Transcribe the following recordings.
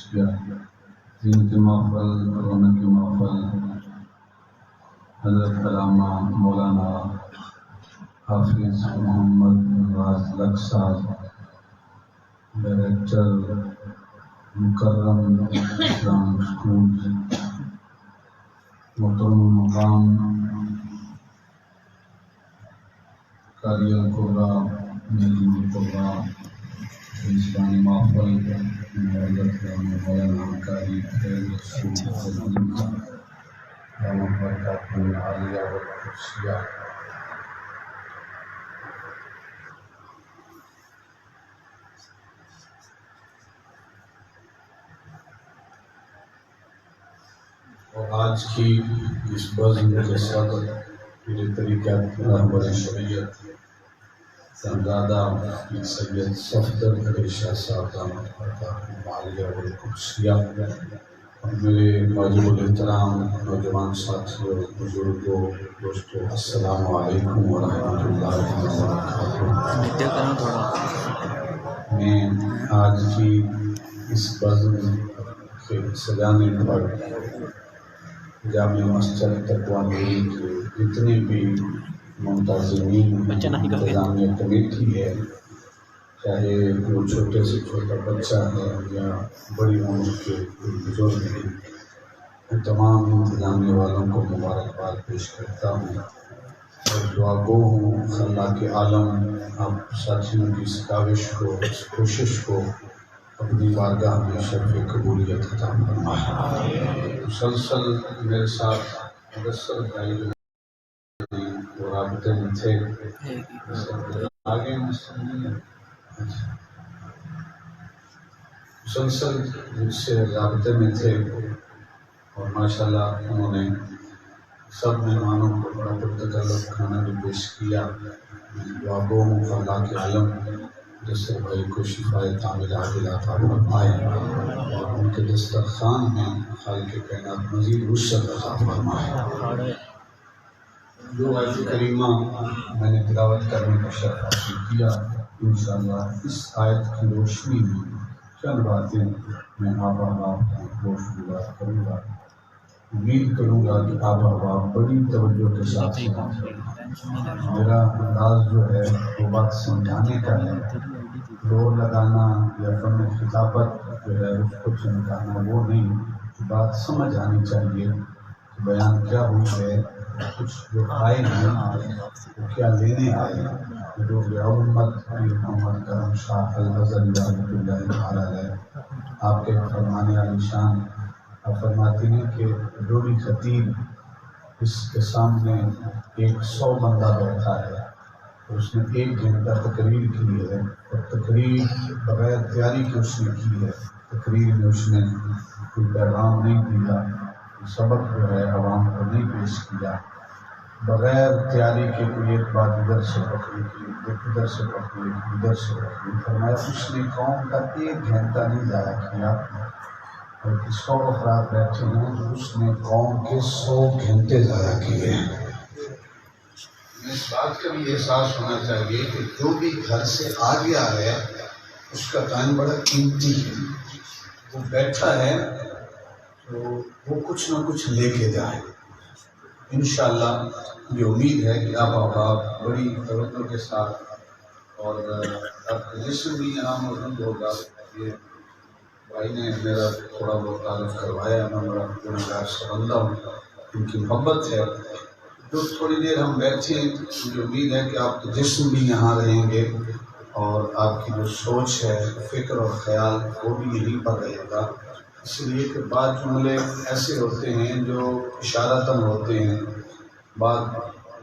کیا زینت محفل رونق محفل حضرت علامہ مولانا حافظ محمد نواز لک صاحب ڈائریکٹر مکرم اسلام اسکول، محترم مقام قاری القرا نجم القرا اسلامی محفل حضرت مولانا قاری فیض رسول دامت برکاتہ العالیہ والقدسیہ، اور آج کی اس بزم کے صدر میرے طریقہ رہبر شریعت صاحبزادہ سید صفدر علی شاہ صاحب دامت برکاتہ العالیہ والقدسیہ، اور میرے واجب الاحترام نوجوان ساتھیوں، بزرگوں، دوستوں، السلام علیکم ورحمۃ اللہ وبرکاتہ۔ میں آج کی اس بزم کے سجانے پر جامع مسجد تقویٰ نور کے جتنے بھی منتظمین انتظامیہ کمیٹی ہے، چاہے وہ چھوٹے سے چھوٹا بچہ ہے یا بڑی عمر کے کوئی بزرگ ہیں، میں تمام انتظامیہ والوں کو مبارکباد پیش کرتا ہوں اور دعا گو ہوں اللہ کے عالم آپ ساتھیوں کی اس کاوش کو، اس کوشش کو اپنی بارگاہ میں شرف قبولیت عطا فرمائے۔ مسلسل میرے ساتھ مدثر بھائی جو وہ رابطے میں تھے، آگے مسلسل مجھ سے رابطے میں تھے اور ماشاءاللہ انہوں نے سب مہمانوں کو بڑا پرتکلف کھانا بھی پیش کیا۔ دعا گو ہوں اللہ کے عالم مدثر بھائی کو شفائے کاملہ عاجلہ عطا فرمائے اور ان کے دسترخوان میں خالق کائنات مزید وسعت عطا فرمائے۔ جو آیت کریمہ میں نے تلاوت کرنے کا شرف حاصل کیا، انشاءاللہ اس آیت کی روشنی میں چند باتیں میں آپ احباب کی گوش گزار کروں گا۔ امید کروں گا کہ آپ احباب بڑی توجہ کے ساتھ سنیں۔ میرا انداز جو ہے وہ بات سمجھانے کا ہے، زور لگانا یا فن خطابت جو ہے اس کو چمکانا وہ نہیں، بات سمجھ آنی چاہیے کہ بیان کیا ہوئی ہے، کچھ جو آئے ہیں وہ کیا لینے آئے ہیں۔ جو امت محمد کرم شاہ الغزالی رحمۃ اللہ تعالی علیہ آپ کے فرمانے عالی شان، آپ فرماتے ہیں کہ جو بھی خطیب اس کے سامنے 100 بندہ بیٹھا ہے اور اس نے 1 گھنٹہ تقریر کی ہے اور تقریر بغیر تیاری کے اس نے کی ہے، تقریر میں اس نے کوئی پیغام نہیں دیا، سبق جو ہے عوام کو نہیں پیش کیا، بغیر تیاری کے کوئی ایک بات ادھر سے پکڑی کی، ایک ادھر سے پکڑی، ادھر سے پکڑی، فرمایا اس نے قوم کا 1 گھنٹہ نہیں ضائع کیا، بلکہ 100 افراد بیٹھے ہیں تو اس نے قوم کے 100 گھنٹے ضائع کیے ہیں۔ اس بات کا بھی احساس ہونا چاہیے کہ جو بھی گھر سے آ گیا ہے اس کا ٹائم بڑا قیمتی ہے، وہ بیٹھا ہے تو وہ کچھ نہ کچھ لے کے جائے۔ انشاءاللہ یہ امید ہے کہ آپ احباب بڑی توجہ کے ساتھ اور آپ کا جسم بھی یہاں موجود ہوگا۔ یہ بھائی نے میرا تھوڑا بہت تعارف کروایا، میں بڑا گنہگار سا بندہ ہوں، ان کی محبت ہے۔ جو تھوڑی دیر ہم بیٹھے، مجھے امید ہے کہ آپ کا جسم بھی یہاں رہیں گے اور آپ کی جو سوچ ہے، فکر اور خیال وہ بھی یہیں پر رہے گا، اس لیے کہ بعض جملے ایسے ہوتے ہیں جو اشارتاً ہوتے ہیں، بعض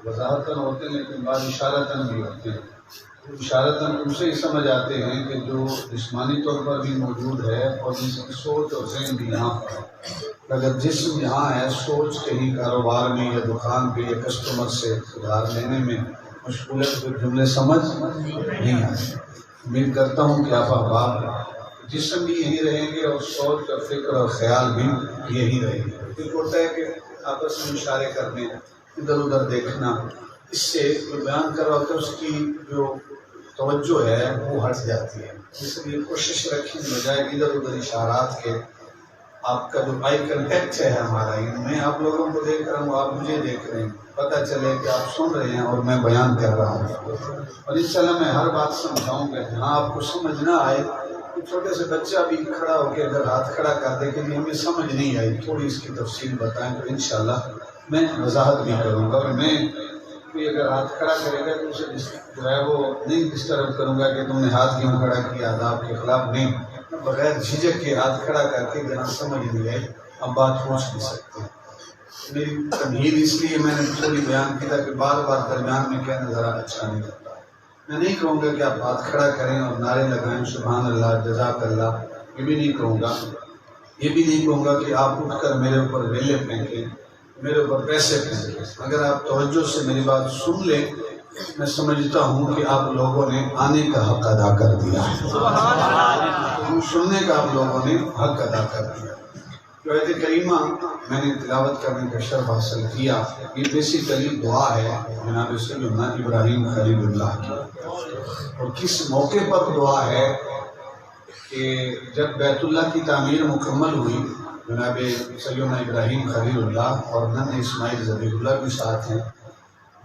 وضاحتاً ہوتے ہیں، لیکن بعض اشارتاً بھی ہوتے ہیں۔ اشارتاً ان سے ہی سمجھ آتے ہیں کہ جو جسمانی طور پر بھی موجود ہے اور جس کی سوچ اور ذہن بھی یہاں پر ہے۔ اگر جسم یہاں ہے، سوچ کہیں کاروبار میں یا دکان پہ یا کسٹمر سے ادھار لینے میں مشغول ہے تو جملے سمجھ نہیں آتے۔ امید کرتا ہوں کہ آپ احباب جسم بھی یہیں رہیں گے اور سوچ اور فکر اور خیال بھی یہی رہے گا۔ پھر ہوتا ہے کہ آپس میں اشارے کرنے، ادھر ادھر دیکھنا، اس سے جو بیان کر رہا ہوتا ہے اس کی جو توجہ ہے وہ ہٹ جاتی ہے، اس لیے کوشش رکھیں بجائے ادھر ادھر اشارات کے آپ کا جو آئی کنٹیکٹ ہے ہمارا، میں آپ لوگوں کو دیکھ رہا ہوں، آپ مجھے دیکھ رہے ہیں، پتہ چلے کہ آپ سن رہے ہیں اور میں بیان کر رہا ہوں، اور انشاءاللہ میں ہر بات سمجھاؤں گا، جہاں آپ کو سمجھ نہ آئے، چھوٹے سے بچہ بھی کھڑا ہو کے اگر ہاتھ کھڑا کر دے کہ ہمیں سمجھ نہیں آئی، تھوڑی اس کی تفصیل بتائیں تو انشاءاللہ میں وضاحت بھی کروں گا، اور میں کوئی اگر ہاتھ کھڑا کرے گا تو اسے جو ہے وہ نہیں ڈسٹرب کروں گا کہ تم نے ہاتھ کیوں کھڑا کیا، آداب کے خلاف نہیں، بغیر جھجک کے ہاتھ کھڑا کر کے جہاں سمجھ نہیں آئی ہم بات پوچھ نہیں سکتے۔ میری تمہید اس لیے میں نے تھوڑی بیان کی تھا کہ بار بار درمیان میں کہنا ذرا اچھا نہیں لگتا۔ میں نہیں کہوں گا کہ آپ ہاتھ کھڑا کریں اور نعرے لگائیں سبحان اللہ جزاک اللہ، یہ بھی نہیں کہوں گا، یہ بھی نہیں کہوں گا کہ آپ اٹھ کر میرے اوپر ویلے پھینکیں، میرے اوپر پیسے پھینکیں۔ اگر آپ توجہ سے میری بات سن لیں، میں سمجھتا ہوں کہ آپ لوگوں نے آنے کا حق ادا کر دیا ہے، سننے کا آپ لوگوں نے حق ادا کر دیا۔ جو آیت کریمہ میں نے تلاوت کرنے کا شرف حاصل کیا، یہ بیسیکلی دعا ہے جناب سیدنا ابراہیم خلیل اللہ کی، اور کس موقع پر دعا ہے کہ جب بیت اللہ کی تعمیر مکمل ہوئی، جناب سیدنا ابراہیم خلیل اللہ اور نن اسماعیل ذبیح اللہ بھی ساتھ ہیں،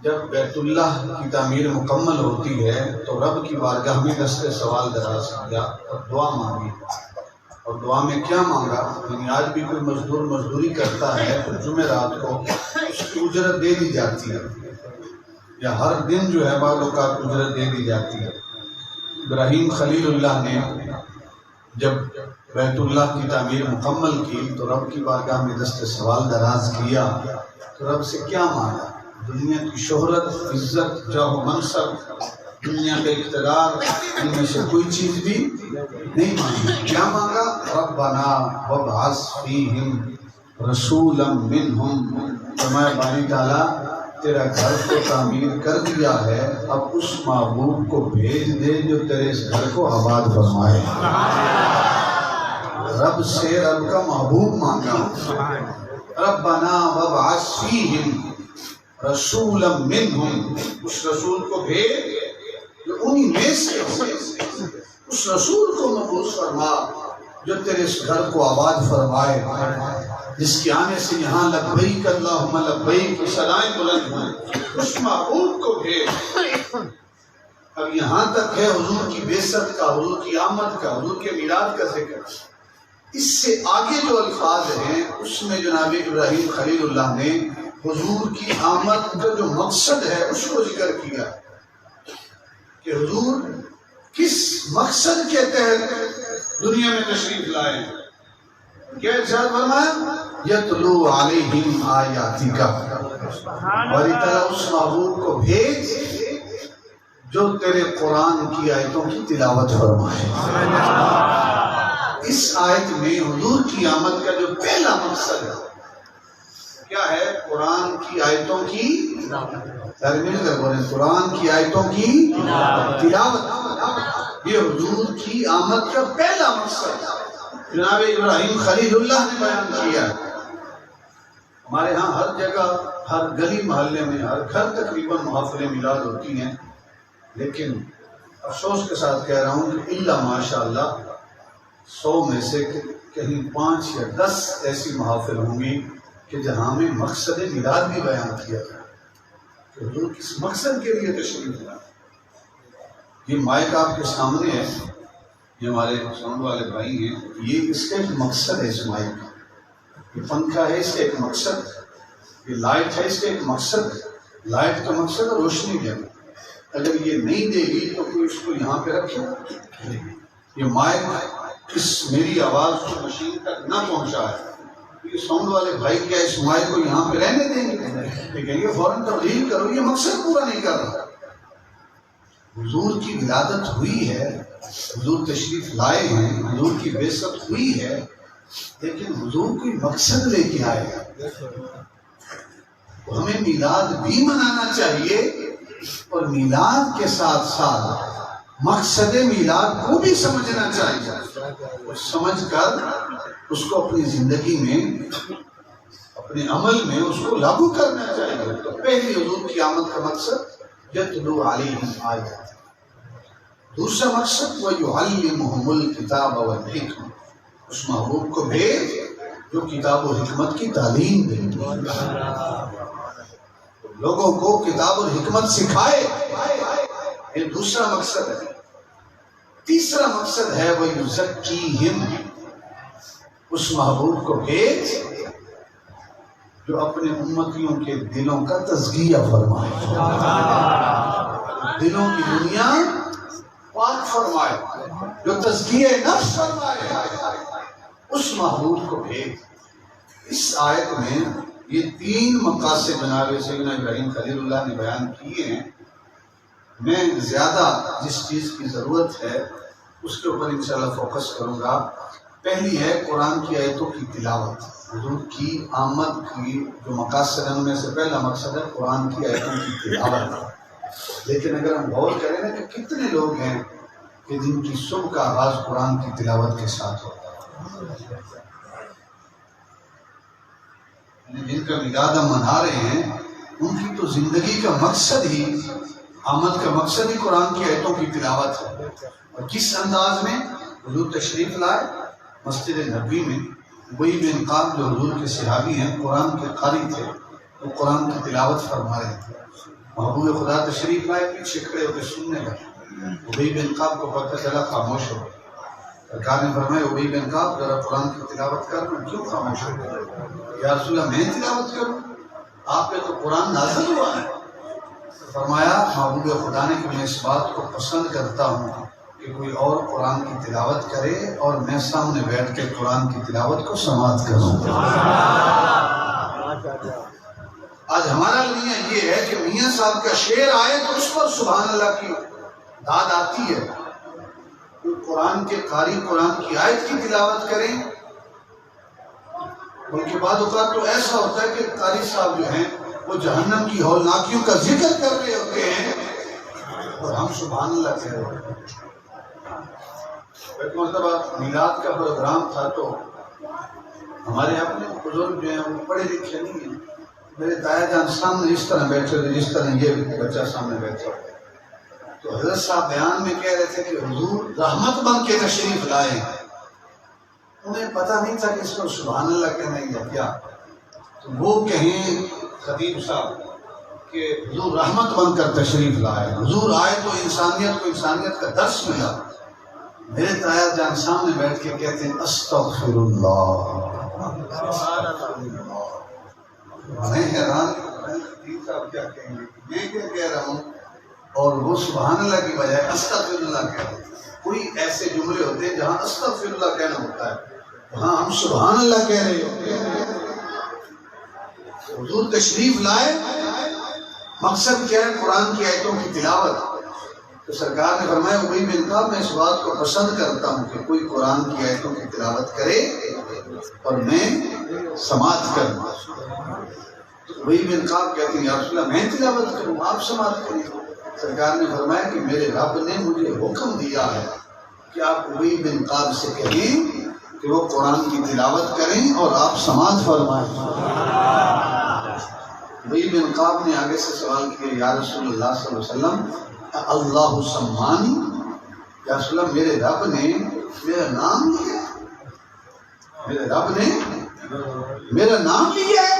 جب بیت اللہ کی تعمیر مکمل ہوتی ہے تو رب کی بارگاہ میں دست سوال دراز کیا اور دعا مانگی، اور دعا میں کیا مانگا؟ یعنی آج بھی کوئی مزدور مزدوری کرتا ہے تو جمعرات کو اس کی اجرت دے دی جاتی ہے، یا ہر دن جو ہے بعض اوقات اجرت دے دی جاتی ہے۔ ابراہیم خلیل اللہ نے جب بیت اللہ کی تعمیر مکمل کی تو رب کی بارگاہ میں دست سوال دراز کیا، تو رب سے کیا مانگا؟ دنیا کی شہرت، عزت، جاہ و منصب، دنیا کا اقتدار، ان میں سے کوئی چیز بھی نہیں مانگی۔ کیا مانگا؟ ربنا وابعث فیہم رسولا منہم، فرمایا باری تعالیٰ تیرا گھر کو تعمیر کر دیا ہے، اب اس محبوب کو بھیج دے جو تیرے اس گھر کو آباد فرمائے۔ رب سے رب کا محبوب مانگا، ربنا وابعث فیہم رسولا منہم، اس رسول کو بھیج جو انہی میں سے ہو، اس رسول کو مبعوث فرما جو تیرے اس گھر کو آباد فرمائے، جس کے آنے سے یہاں لبیک اللہم لبیک صدائیں بلند ہیں، اس محبوب کو بھیج۔ اب یہاں تک ہے حضور کی بعثت کا، حضور کی آمد کا، حضور کے میلاد کا ذکر۔ اس سے آگے جو الفاظ ہیں اس میں جناب ابراہیم خلیل اللہ نے حضور کی آمد کا جو مقصد ہے اس کو ذکر کیا کہ حضور کس مقصد کے تحت دنیا میں تشریف لائے، کیا ارشاد فرمایا؟ یتلو علیہم آیاتک، باری تعالیٰ اس محبوب کو بھیج جو تیرے قرآن کی آیتوں کی تلاوت فرمائے۔ اس آیت میں حضور کی آمد کا جو پہلا مقصد ہے کیا ہے؟ قرآن کی آیتوں کی مل کر بولیں، قرآن کی آیتوں کی تلاوت، یہ حضور کی آمد کا پہلا مقصد جناب ابراہیم خلیل اللہ نے بیان کیا۔ ہمارے ہاں ہر جگہ، ہر گلی محلے میں، ہر گھر تقریباً محافل میلاد ہوتی ہیں، لیکن افسوس کے ساتھ کہہ رہا ہوں کہ الا ماشاء اللہ 100 میں سے کہیں 5 یا 10 ایسی محافل ہوں گی کہ جہاں میں مقصد میلاد بھی بیان کیا تھا کہ حضور کس مقصد کے لیے تشریف لائے۔ یہ مائک آپ کے سامنے ہے، یہ ہمارے ساؤنڈ والے بھائی ہیں، یہ اس کا ایک مقصد ہے، اس مائک کا، یہ پنکھا ہے اس کا ایک مقصد، یہ لائٹ ہے اس کا ایک مقصد، لائٹ کا مقصد ہے روشنی دینا، اگر یہ نہیں دے گی تو کوئی اس کو یہاں پہ رکھے۔ یہ مائک اس میری آواز کو مشین تک نہ پہنچا ہے، یہ ساؤنڈ والے بھائی کیا اس مائک کو یہاں پہ رہنے دیں گے؟ لیکن یہ فوراً تبدیل کرو، یہ مقصد پورا نہیں کر رہا۔ حضور کی ولادت ہوئی ہے، حضور تشریف لائے ہیں، حضور کی بعثت ہوئی ہے، لیکن حضور کوئی مقصد لے کے آئے، ہمیں میلاد بھی منانا چاہیے اور میلاد کے ساتھ ساتھ مقصد میلاد کو بھی سمجھنا چاہیے، اور سمجھ کر اس کو اپنی زندگی میں، اپنے عمل میں اس کو لاگو کرنا چاہیے۔ تو پہلی حضور کی آمد کا مقصد یتلو علیہم آیات، دوسرا مقصد وَيُعَلِّمُهُمُ الْكِتَابَ وَالْحِكْمَةَ، اس محبوب کو بھیج جو کتاب و حکمت کی تعلیم دے، لوگوں کو کتاب اور حکمت سکھائے، یہ دوسرا مقصد ہے۔ تیسرا مقصد ہے وَيُزَكِّيهِمْ، اس محبوب کو بھیج جو اپنے امتیوں کے دلوں کا تزکیہ فرمائے، دلوں کی دنیا پاک فرمائے، جو تزکیہ نفس فرمائے، اس محبوب کو بھیج۔ اس آیت میں یہ تین مقاصد جناب سیدنا ابراہیم خلیل اللہ نے بیان کیے ہیں۔ میں زیادہ جس چیز کی ضرورت ہے اس کے اوپر انشاءاللہ فوکس کروں گا۔ پہلی ہے قرآن کی آیتوں کی تلاوت۔ حضور کی آمد کی جو مقاصد ہیں ان میں سے پہلا مقصد ہے قرآن کی آیتوں کی تلاوت۔ لیکن اگر ہم غور کریں نا کہ کتنے لوگ ہیں کہ جن کی صبح کا آغاز قرآن کی تلاوت کے ساتھ ہوتا ہے، جن کا میلاد ہم منا رہے ہیں ان کی تو زندگی کا مقصد ہی، آمد کا مقصد ہی قرآن کی آیتوں کی تلاوت ہے۔ اور کس انداز میں حضور تشریف لائے مسجد نبوی میں، ابی بن کعب جو حضور کے صحابی ہیں، قرآن کے قاری تھے، وہ قرآن کی تلاوت فرما رہے تھے۔ محبوب خدا تشریف لائے، پیچھے کھڑے ہو کے سننے لگے۔ ابی بن کعب کو پتہ چلا، خاموش ہو گئے۔ سرکار نے فرمایا ابی بن کعب ذرا قرآن کی تلاوت کر، میں کیوں خاموش ہو گئے؟ یا رسول اللہ میں تلاوت کروں؟ آپ پہ تو قرآن نازل ہوا ہے۔ فرمایا محبوب خدا نے کہ میں اس بات کو پسند کرتا ہوں کہ کوئی اور قرآن کی تلاوت کرے اور میں سامنے بیٹھ کے قرآن کی تلاوت کو سماعت کروں۔ آج ہمارا میاں یہ ہے کہ میاں صاحب کا شعر آئے تو اس پر سبحان اللہ کی داد آتی ہے۔ کوئی قرآن کے قاری قرآن کی آیت کی تلاوت کریں، بلکہ بعض اوقات تو ایسا ہوتا ہے کہ قاری صاحب جو ہیں وہ جہنم کی ہولناکیوں کا ذکر کر رہے ہوتے ہیں اور ہم سبحان اللہ کہہ رہے ہوتے ہیں۔ ایک مرتبہ میلاد کا پروگرام تھا تو ہمارے اپنے بزرگ جو ہیں وہ پڑھے لکھے نہیں ہیں، میرے دایا جان سامنے اس طرح بیٹھے تھے جس طرح یہ بچہ سامنے بیٹھا، تو حضرت صاحب بیان میں کہہ رہے تھے کہ حضور رحمت بن کے تشریف لائے۔ انہیں پتہ نہیں تھا کہ اس کو سبحان اللہ کہنا ہے یا کیا، تو وہ کہیں خطیب صاحب کہ حضور رحمت بن کر تشریف لائے، حضور آئے تو انسانیت کو انسانیت کا درس ملا۔ میرے تایا جان سامنے بیٹھ کے کہتے ہیں استغفر اللہ۔ میں حیران خطیب صاحب کیا کہیں گے، میں کیا کہہ رہا ہوں، اور وہ سبحان اللہ کی بجائے استغفر اللہ کہہ رہے ہیں۔ کوئی ایسے جملے ہوتے ہیں جہاں استغفر اللہ کہنا ہوتا ہے، وہاں ہم سبحان اللہ کہہ رہے ہوتے ہیں۔ حضور تشریف لائے، مقصد کیا ہے؟ قرآن کی آیتوں کی تلاوت۔ تو سرکار نے فرمایا ابی بن کعب میں اس بات کو پسند کرتا ہوں کہ کوئی قرآن کی آیتوں کی تلاوت کرے اور میں سماعت کروں۔ ابی بن کعب کہتے ہیں یا رسول اللہ میں تلاوت کروں، آپ سماعت کریں۔ سرکار نے فرمایا کہ میرے رب نے مجھے حکم دیا ہے کہ آپ ابی بن کعب سے کہیں کہ وہ قرآن کی تلاوت کریں اور آپ سماعت فرمائیں۔ ابی بن کعب نے آگے سے سوال کیا یا رسول اللہ صلی اللہ علیہ وسلم اللہ سمانی، یا رسول اللہ میرے رب نے میرا نام لیا، میرے رب نے میرا نام لیا ہے؟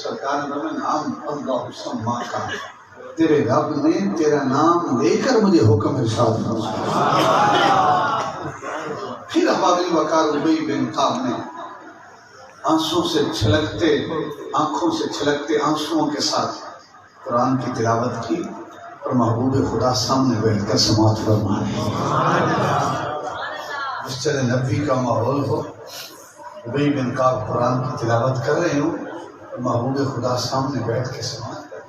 سرکار نے فرمایا نام اللہ سما کا، تیرے رب نے تیرا نام لے کر مجھے حکم ارشاد فرمایا۔ پھر ابابل وقار ابی بن کعب نے آنسوں سے چھلکتے، آنکھوں سے چھلکتے آنسوں کے ساتھ قرآن کی تلاوت کی اور محبوب خدا سامنے بیٹھ کر سماعت فرمائے۔ اس طرح نبی کا ماحول ہو، ابی بن کعب قرآن کی تلاوت کر رہے ہوں اور محبوب خدا سامنے بیٹھ کے سماعت کر۔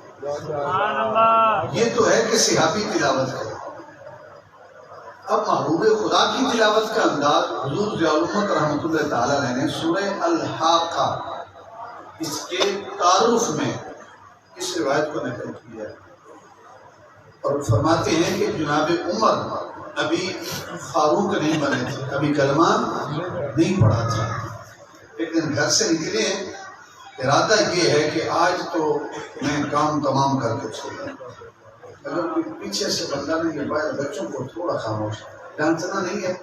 یہ تو ہے کہ صحابی تلاوت کرے۔ اب محبوب خدا کی تلاوت کا انداز حضور ضیاء الامت رحمۃ اللہ تعالی علیہ نے سورہ الحاقہ اس کے تعارف میں اس روایت کو نقل کیا ہے اور فرماتے ہیں کہ جناب عمر ابھی فاروق نہیں بنے تھے، ابھی کلمہ نہیں پڑھا تھا، ایک دن گھر سے نکلے، ارادہ یہ ہے کہ آج تو میں کام تمام کر کے چھوڑوں، اگر کوئی پیچھے سے بندہ نہیں ہے باہر بچوں کو تھوڑا خاموش ڈانسنا نہیں ہے،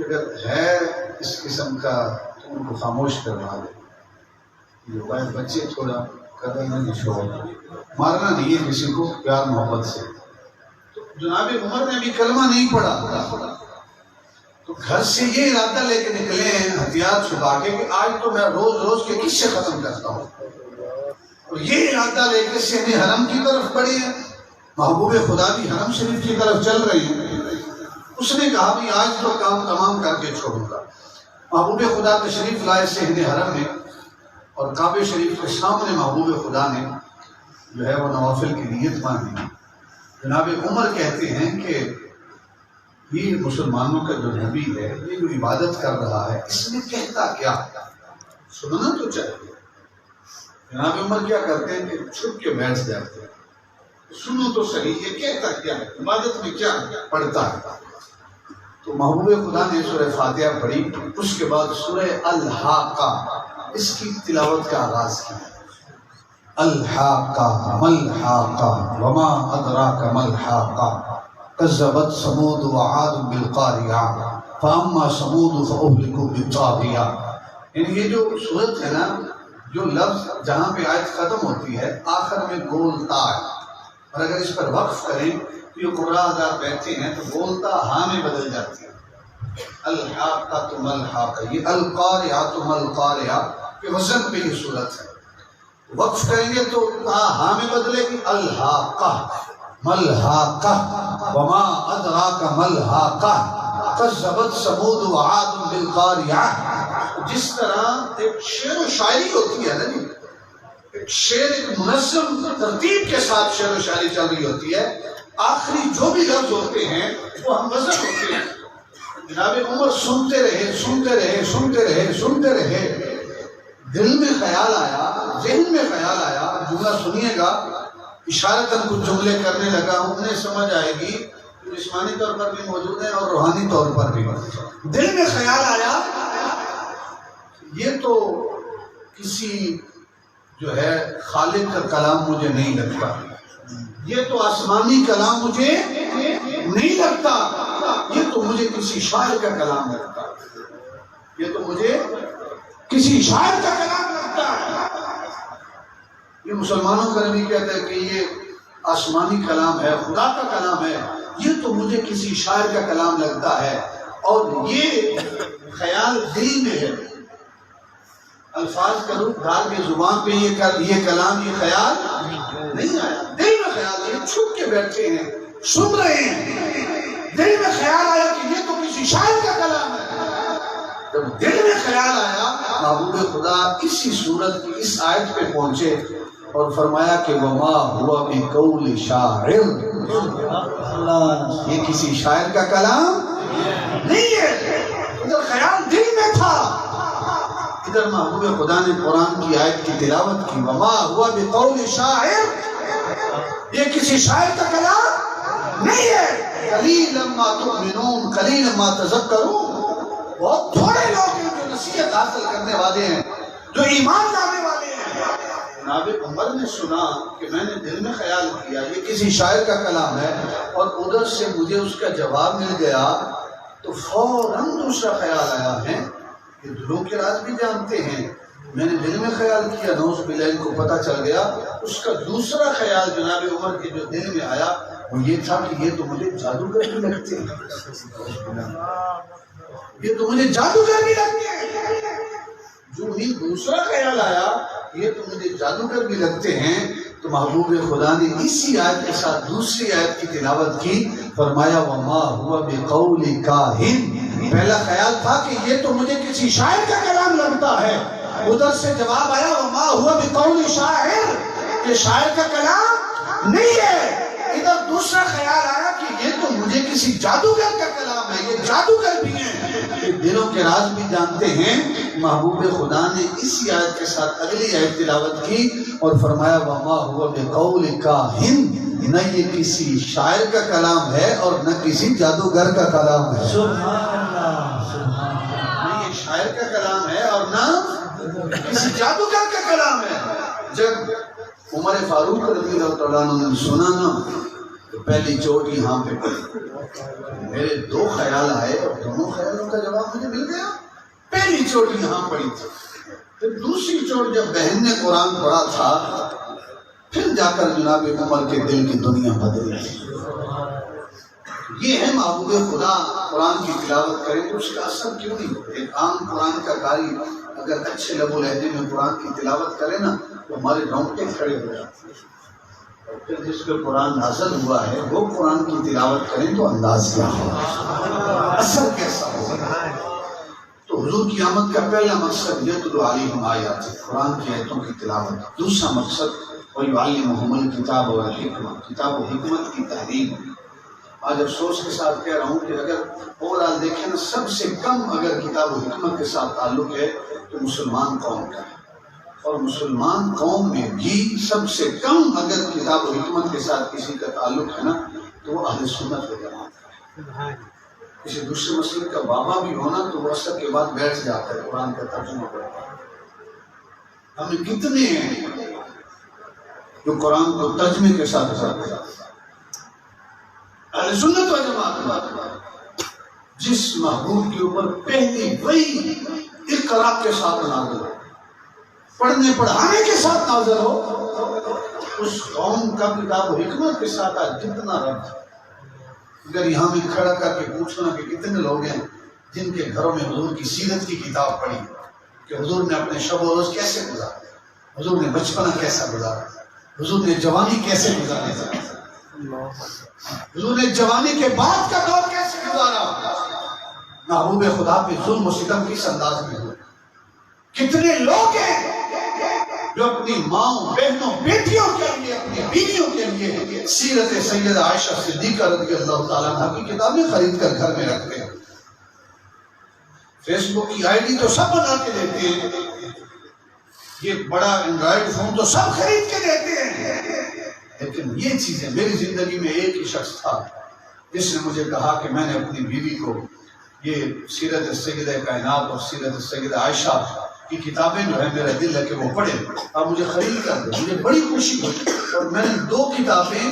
اگر ہے اس قسم کا تو ان کو خاموش کروا دے. جو باہر بچے تھوڑا قدر نہیں شور مارنا نہیں ہے کسی کو پیار محبت سے. تو جناب عمر نے بھی کلمہ نہیں پڑھا تو گھر سے یہ ارادہ لے کے نکلے ہیں ہتھیار چھپا کے کہ آج تو میں روز روز کے قصے ختم کرتا ہوں. اور یہ ارادہ لے کے صحن حرم کی طرف بڑھے ہیں. محبوب خدا بھی حرم شریف کی طرف چل رہے ہیں. اس نے کہا بھی آج تو کام تمام کر کے چھوڑوں گا. محبوب خدا تشریف لائے صحن حرم میں اور کعبہ شریف کے سامنے محبوب خدا نے جو ہے وہ نوافل کی نیت مانی. جناب عمر کہتے ہیں کہ یہ مسلمانوں کا جو نبی ہے یہ جو عبادت کر رہا ہے اس میں کہتا کیا سننا تو چاہیے. جناب عمر کیا کرتے ہیں کہ چھپ کے بیٹھ جاتے ہیں سنو تو صحیح یہ کہتا کیا ہے عبادت میں کیا پڑھتا ہے. تو محبوب خدا نے سورہ فاتحہ پڑھی اس کے بعد سورہ الحاقہ اس کی تلاوت کا آغاز کیا. الحاقہ ملحاقہ وما ادراک ملحاقہ کذبت ثمود وعاد بالقاریہ فاما ثمود فاہلکوا بالطاغیہ. یعنی یہ جو صورت ہے نا جو لفظ جہاں پہ آیت ختم ہوتی ہے آخر میں گولتا ہے اور اگر اس پر وقف کریں تو یہ قرآن حضرات بیٹھتے ہیں تو گولتا ہاں میں بدل جاتی ہے. الحاقۃ ملحاقہ یہ القاریۃ ملقاریہ کے وزن پہ یہ صورت ہے. وقف کریں گے تو ہاں میں بدلے گی الحاقہ ملحاقہ وما ادراک ملحاقہ کذبت ثمود وعاد بالقاریہ. جس طرح ایک شعر و شاعری ہوتی ہے نا جی ایک شعر ایک منظم ترتیب کے ساتھ شعر و شاعری چل رہی ہوتی ہے آخری جو بھی لفظ ہوتے ہیں وہ ہم وزن ہوتے ہیں. جناب عمر سنتے رہے سنتے رہے سنتے رہے سنتے رہے. دل میں خیال آیا ذہن میں خیال آیا جملہ سنیے گا اشارتاً کچھ جملے کرنے لگا انہیں سمجھ آئے گی جسمانی طور پر بھی موجود ہیں اور روحانی طور پر بھی. دل میں خیال آیا یہ تو کسی جو ہے خالق کا کلام مجھے نہیں لگتا یہ تو آسمانی کلام مجھے نہیں لگتا یہ تو مجھے کسی شاعر کا کلام لگتا یہ تو مجھے کسی شاعر کا کلام لگتا ہے. یہ مسلمانوں کا نبی کہتا ہے کہ یہ آسمانی کلام ہے خدا کا کلام ہے یہ تو مجھے کسی شاعر کا کلام لگتا ہے. اور یہ خیال دل میں ہے الفاظ کا روپ ڈال کے زبان پہ یہ کلام یہ خیال نہیں آیا. دل میں خیال آیا چھپ کے بیٹھے ہیں سن رہے ہیں دل میں خیال آیا کہ یہ تو کسی شاعر کا کلام ہے. جب دل میں خیال آیا محبوب خدا اسی صورت کی اس آیت پہ پہنچے اور فرمایا کہ وما ہوا بقول شاعر یہ کسی شاعر کا کلام نہیں ہے. ادھر خیال دل میں تھا ادھر محبوب خدا نے قرآن کی آیت کی تلاوت کی وما ہوا بقول شاعر یہ کسی شاعر کا کلام نہیں ہے. قلیلا ما تؤمنون قلیلا ما تذکرون بہت تھوڑے لوگ ہیں جو نصیحت حاصل کرنے والے ہیں جو ایمان لانے والے ہیں. جناب عمر نے سنا کہ میں نے دل میں خیال کیا یہ کسی شاعر کا کلام ہے اور ادھر سے مجھے اس کا جواب مل گیا تو فوراً دوسرا خیال آیا ہے یہ دلوں کے راز بھی جانتے ہیں میں نے دل میں خیال کیا نوز باللہ ان کو پتہ چل گیا. اس کا دوسرا خیال جناب عمر کے جو دل میں آیا وہ یہ تھا کہ یہ تو مجھے جادوگر بھی لگتے ہیں یہ تو مجھے جادوگر بھی لگتے ہیں. جو ہی دوسرا خیال آیا یہ تو مجھے جادوگر بھی لگتے ہیں تو محبوب خدا نے اسی آیت کے ساتھ دوسری آیت کی تلاوت کی فرمایا وما ہوا بقول کاہن. پہلا خیال تھا کہ یہ تو مجھے کسی شاعر کا کلام لگتا ہے ادھر سے جواب آیا وما ہوا بقول شاعر یہ شاعر کا کلام نہیں ہے. ادھر دوسرا خیال آیا کہ یہ تو مجھے کسی جادوگر کا کلام ہے یہ جادوگر بھی ہیں یہ دلوں کے راز بھی جانتے ہیں. محبوب خدا نے اسی آیت کے ساتھ اگلی آیت تلاوت کی اور فرمایا وما ہوا بقول کاہن نہ یہ کسی شاعر کا کلام ہے اور نہ کسی جادوگر کا کلام ہے. سبحان اللہ نہ یہ شاعر کا کلام ہے اور نہ کسی جادوگر کا کلام ہے. جب عمر فاروق رضی اللہ تعالیٰ عنہ نے سنا نا تو پہلی چوٹ یہاں پہ پڑی. میرے دو خیال آئے اور دونوں خیالوں کا جواب مجھے مل گیا. پہلی چوٹ یہاں پڑی تھی، پھر دوسری چوٹ جب بہن نے قرآن پڑھا تھا پھر جا کر جناب عمر کے دل کی دنیا بدلی تھی. یہ ہے محبوب خدا قرآن کی تلاوت کرے تو اس کا اثر کیوں نہیں ہو. ایک عام قرآن کا قاری اگر اچھے لب و لہجے میں قرآن کی تلاوت کرے نا تو ہمارے رونگٹے کھڑے ہو جاتے ہیں. اور پھر جس پہ قرآن نازل ہوا ہے وہ قرآن کی تلاوت کریں تو انداز کیا ہوگا، اثر کیسا ہوگا. تو حضور کی آمد کا پہلا مقصد یتلو علیہم آیات، قرآن کی آیتوں کی تلاوت. دوسرا مقصد وَيُعَلِّمُهُمُ الْكِتَابَ وَالْحِکْمَةَ، کتاب و حکمت کی تعلیم. آج افسوس کے ساتھ کہہ رہا ہوں کہ اگر اوور آل دیکھیں نا سب سے کم اگر کتاب و حکمت کے ساتھ تعلق ہے تو مسلمان قوم کا ہے. اور مسلمان قوم میں بھی سب سے کم اگر کتاب و حکمت کے ساتھ کسی کا تعلق ہے نا تو وہ اہل سنت و جماعت کا ہے. کسی دوسرے مسلک کا بابا بھی ہونا تو وہ اثر کے بعد بیٹھ جاتا ہے قرآن کا ترجمہ پڑھتا ہے. ہم کتنے ہیں جو قرآن کو ترجمے کے ساتھ پڑھتے ہیں. اہل سنت و جماعت جس محبوب کے اوپر پہلی وحی اقرا کے ساتھ نازل ہو، پڑھنے پڑھانے کے ساتھ نازل ہو، اس قوم کا کتاب و حکمت کے ساتھ آج جتنا ربط. اگر یہاں میں کھڑا کر کے پوچھنا کہ کتنے لوگ ہیں جن کے گھروں میں حضور کی سیرت کی کتاب پڑھی کہ حضور نے اپنے شب و روز کیسے گزارے، حضور نے بچپنا کیسا گزارا، حضور نے جوانی کیسے گزارا، حضور نے جوانی کے بعد کا دور کیسے گزارا، محبوب خدا پہ ظلم و ستم کس انداز میں ہوئے. کتنے لوگ ہیں جو اپنی ماں بہنوں بیٹیوں کے لیے اپنی بیویوں کے لیے سیرت سیدہ عائشہ صدیقہ رضی اللہ تعالیٰ عنہ کی کتابیں خرید کر گھر میں رکھتے ہیں. فیس بک کی آئی ڈی تو سب بنا کے دیتے ہیں، یہ بڑا اینڈرائڈ فون تو سب خرید کے دیتے ہیں، لیکن یہ چیزیں میری زندگی میں ایک ہی شخص تھا جس نے مجھے کہا کہ میں نے اپنی بیوی کو یہ سیرت سیدہ کائنات اور سیرت سیدہ عائشہ کی کتابیں جو ہے میرا دل ہے کہ وہ پڑھے، اب مجھے خرید کر دے. مجھے بڑی خوشی ہوئی اور میں نے 2 کتابیں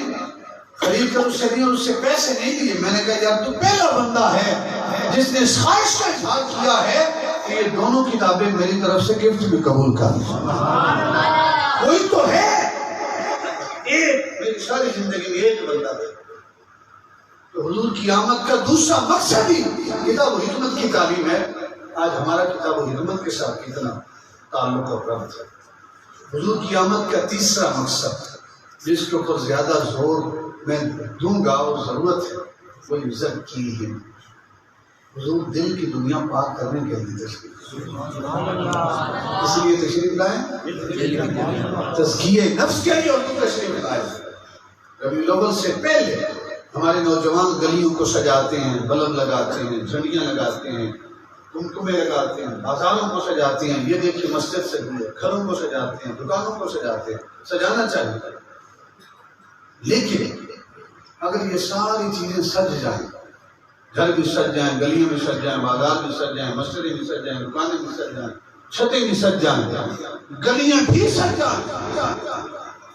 خرید کر اس سے دی اور اس سے پیسے نہیں دیے. میں نے کہا یار تو پہلا بندہ ہے جس نے اس خواہش کا اظہار کیا ہے کہ یہ دونوں کتابیں میری طرف سے گفٹ بھی قبول کر. کوئی تو ہے ایک، میری ساری زندگی میں ایک بندہ ہے. تو حضور کی آمد کا دوسرا مقصد ہی کتاب و حکمت کی تعلیم ہے. آج ہمارا کتاب و حکمت کے ساتھ کتنا تعلق اور ربط ہے. حضور کی آمد کا تیسرا مقصد جس کے اوپر زیادہ زور میں دوں گا اور ضرورت ہے وہ یزکیہم، حضور دل کی دنیا پاک کرنے کے لیے تشریف، اس لیے تشریف لائے تزکیہ نفس کے لیے حضور تشریف لائے. ربیع الاول سے پہلے ہمارے نوجوان گلیوں کو سجاتے ہیں، بلب لگاتے ہیں، جھنڈیاں لگاتے ہیں، کمکمے لگاتے ہیں، بازاروں کو سجاتے ہیں. یہ دیکھیے مسجد سجی ہے، گھروں کو سجاتے ہیں، دکانوں کو سجاتے ہیں. سجانا چاہیے، لیکن اگر یہ ساری چیزیں سج جائیں، گھر بھی سج جائیں، گلیوں بھی سج جائیں، بازار بھی سج جائیں، مسجدیں بھی سج جائیں، دکانیں بھی سج جائیں، چھتیں بھی سج جائیں، گلیاں بھی سج جائیں،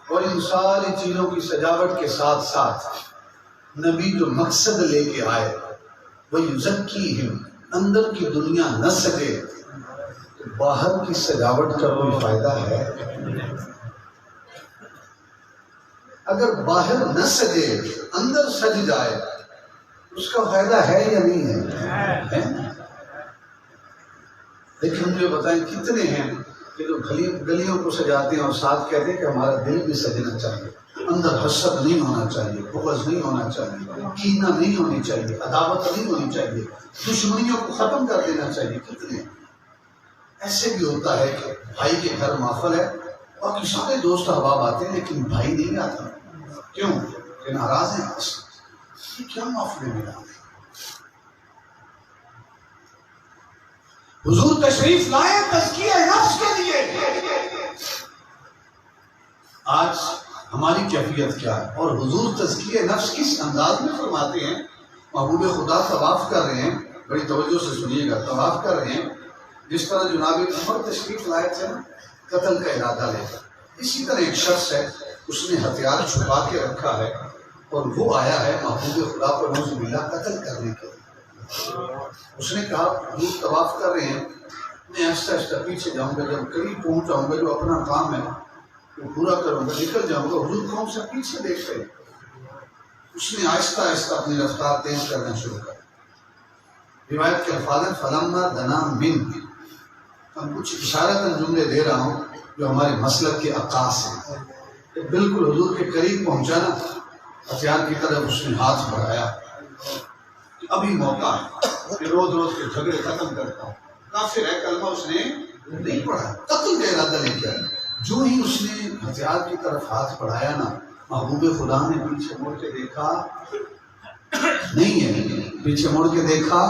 اور ان ساری چیزوں کی سجاوٹ کے ساتھ ساتھ نبی جو مقصد لے کے آئے وہ یزکیہم، اندر کی دنیا نہ سجے تو باہر کی سجاوٹ کا کوئی فائدہ ہے؟ اگر باہر نہ سجے اندر سج جائے اس کا فائدہ ہے یا نہیں ہے؟ لیکن مجھے بتائیں کتنے ہیں کہ جو گلیوں کو سجاتے ہیں اور ساتھ کہتے ہیں کہ ہمارا دل بھی سجنا چاہیے، اندر حسد نہیں ہونا چاہیے، بغض نہیں ہونا چاہیے، کینہ نہیں ہونی چاہیے، عداوت نہیں ہونی چاہیے، دشمنیوں کو ختم کر دینا چاہیے. کتنے ایسے بھی ہوتا ہے کہ بھائی کے گھر محفل ہے اور سارے دوست احباب آتے ہیں لیکن بھائی نہیں آتا. کیوں؟ کہ ناراض ہیں. یہ کیا محفل میں آتے؟ حضور تشریف لائے تزکیہ نفس کے لیے. آج ہماری کیفیت کیا ہے؟ اور حضور تزکیہ نفس کس انداز میں فرماتے ہیں؟ محبوب خدا طواف کر رہے ہیں، بڑی توجہ سے سنیے گا، طواف کر رہے ہیں جس طرح جناب عمر تشریف لائے تھے قتل کا ارادہ لے کر، اسی طرح ایک شخص ہے اس نے ہتھیار چھپا کے رکھا ہے اور وہ آیا ہے محبوب خدا پر نعوذ باللہ قتل کرنے کے لیے۔ اس نے کہا حضور طواف کر رہے ہیں، میں آہستہ آہستہ پیچھے جاؤں گا، جب قریب پہنچ جاؤں گا جو اپنا کام ہے وہ پورا کروں گا، نکل جاؤں گا، حضور کون سا پیچھے دیکھ رہے۔ اس نے آہستہ آہستہ اپنی رفتار تیز کرنا شروع کر۔ روایت کے الفاظ فلما دنا من، ہم کچھ اشارتاً جملے دے رہا ہوں جو ہمارے مسلک کے عکاس ہیں۔ جب بالکل حضور کے قریب پہنچا نا، ہتھیار کی طرف اس نے ہاتھ بڑھایا، ابھی موقع ہے کہ روز روز کے جھگڑے ختم کرتا ہوں۔ کافر ہے، کلمہ اس نے نہیں پڑھا، قتل کا ارادہ نہیں کیا۔ جو ہی اس نے ہتھیار کی طرف ہاتھ بڑھایا نا، محبوب خدا نے پیچھے مڑ کے دیکھا نہیں ہے، پیچھے مڑ کے دیکھا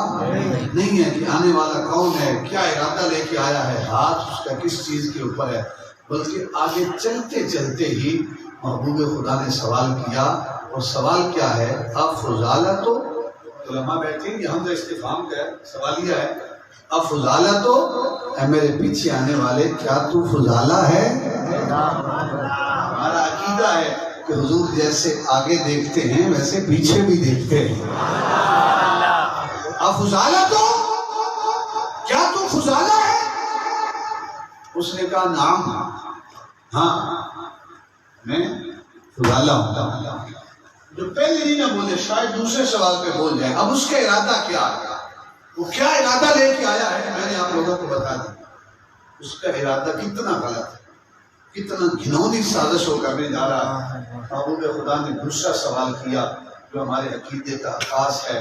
نہیں ہے کہ آنے والا کون ہے، کیا ارادہ لے کے آیا ہے، ہاتھ اس کا کس چیز کے اوپر ہے، بلکہ آگے چلتے چلتے ہی محبوب خدا نے سوال کیا، اور سوال کیا ہے؟ افضالہ تو علماء بیٹھے یہ حمزہ استفہام کا سوالیہ ہے، افضالہ تو اے میرے پیچھے آنے والے، کیا تو فضالہ ہے؟ ہمارا عقیدہ ہے کہ حضور جیسے آگے دیکھتے ہیں ویسے پیچھے بھی دیکھتے ہیں۔ افضالہ تو کیا تو فضالہ ہے؟ اس نے کہا نعم، ہاں میں فضالہ ہوں۔ جو پہلے نہیں نہ بولے شاید دوسرے سوال پہ بول جائے۔ اب اس کا ارادہ کیا ہے، وہ کیا ارادہ لے کے آیا ہے، میں نے آپ لوگوں کو بتا دیا۔ اس کا ارادہ کتنا غلط ہے، کتنا گھنونی سازش ہو کر جا رہا ہے۔ محبوب خدا نے دوسرا سوال کیا جو ہمارے عقیدے کا اساس ہے۔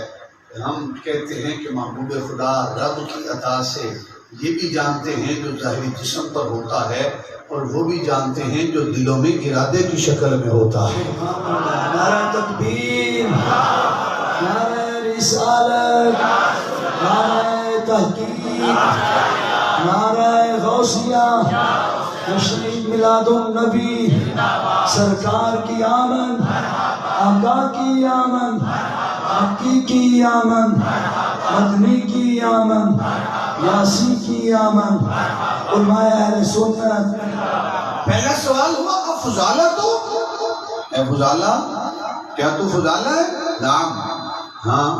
ہم کہتے ہیں کہ محبوب خدا رب کی عطا سے یہ بھی جانتے ہیں جو ظاہری جسم پر ہوتا ہے، اور وہ بھی جانتے ہیں جو دلوں میں ارادے کی شکل میں ہوتا ہے۔ نعرہ تکبیر، نعرہ رسالت، نعرہ تحقیق، نعرہ غوثیہ، جشن میلاد النبی، سرکار کی آمد، آقا کی آمد، حقی کی آمد، مدنی کی آمد، یاسی کی آمد، علماء اہل سنت۔ پہلا سوال ہوا افضالہ تو اے فضالہ، کیا تو فضالہ ہے؟ نعم، ہاں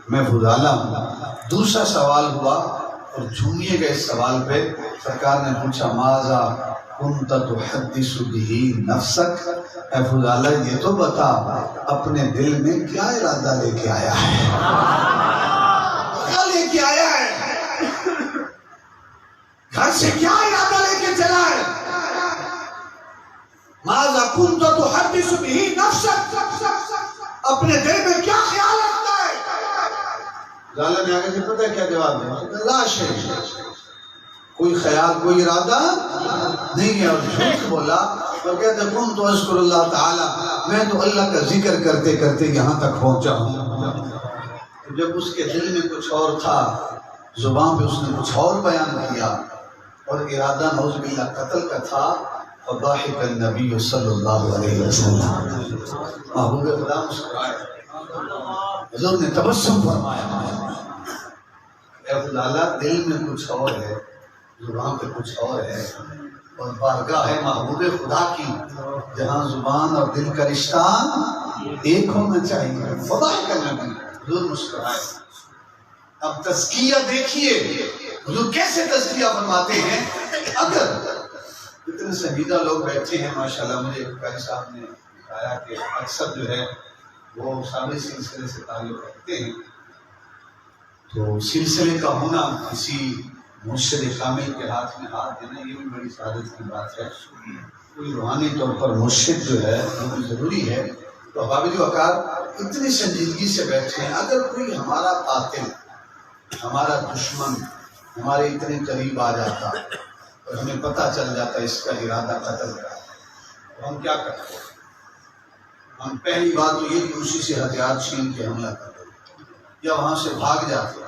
میں فضالہ ہوں۔ دوسرا سوال ہوا، اور جھومیے گئے اس سوال پہ، سرکار نے پوچھا ماذا کنت تحدث بہ نفسک، اے فضالہ یہ تو بتا اپنے دل میں کیا ارادہ لے کے آیا ہے، کیا لے کے آیا ہے، گھر سے کیا ارادہ لے کے چلا ہے؟ ماذا کنت تحدث بہ نفسک، اپنے دل میں کیا خیال رکھتا ہے؟ فضالہ نے آگے سے پتہ ہے کیا جواب دیا؟ لا شیء، کوئی خیال کوئی ارادہ نہیں ہے، اور جھوٹ بولا اور کہتے کن تو اذکر اللہ تعالی، میں تو اللہ کا ذکر کرتے کرتے یہاں تک پہنچا ہوں۔ جب اس کے دل میں کچھ اور تھا، زبان پہ اس نے کچھ اور بیان کیا، اور ارادہ نعوذ باللہ قتل کا تھا، فضحک النبی صلی اللہ علیہ وسلم، محبوب خدا مسکرائے، حضور نے تبسم فرمایا، اے فضالہ دل میں کچھ اور ہے، زبان پہ کچھ اور ہے، اور بارگاہ ہے محبوب خدا کی جہاں زبان اور دل کا رشتہ ایک ہونا چاہیے۔ فضحک النبی، حضور مسکرائے۔ اب تزکیہ دیکھیے حضور کیسے تزکیہ فرماتے ہیں۔ اگر اتنے سنجیدہ لوگ بیٹھے ہیں ماشاءاللہ، مجھے قاری صاحب نے بتایا کہ اکثر جو ہے وہ سارے سلسلے سے تعلق رکھتے ہیں، تو سلسلے کا ہونا کسی مرشد کامل کے ہاتھ میں ہاتھ دینا یہ بھی بڑی سعادت کی بات ہے۔ کوئی روحانی طور پر مرشد جو ہے وہ بھی ضروری ہے۔ تو حبابی وقار اتنی سنجیدگی سے بیٹھے ہیں، اگر کوئی ہمارا قاتل، ہمارا دشمن ہمارے اتنے قریب آ جاتا اور ہمیں پتہ چل جاتا اس کا ارادہ قتل کا، تو ہم کیا کرتے ہیں؟ ہم پہلی بات تو یہ کہ اسی سے ہتھیار چھین کے حملہ کرتے یا وہاں سے بھاگ جاتے،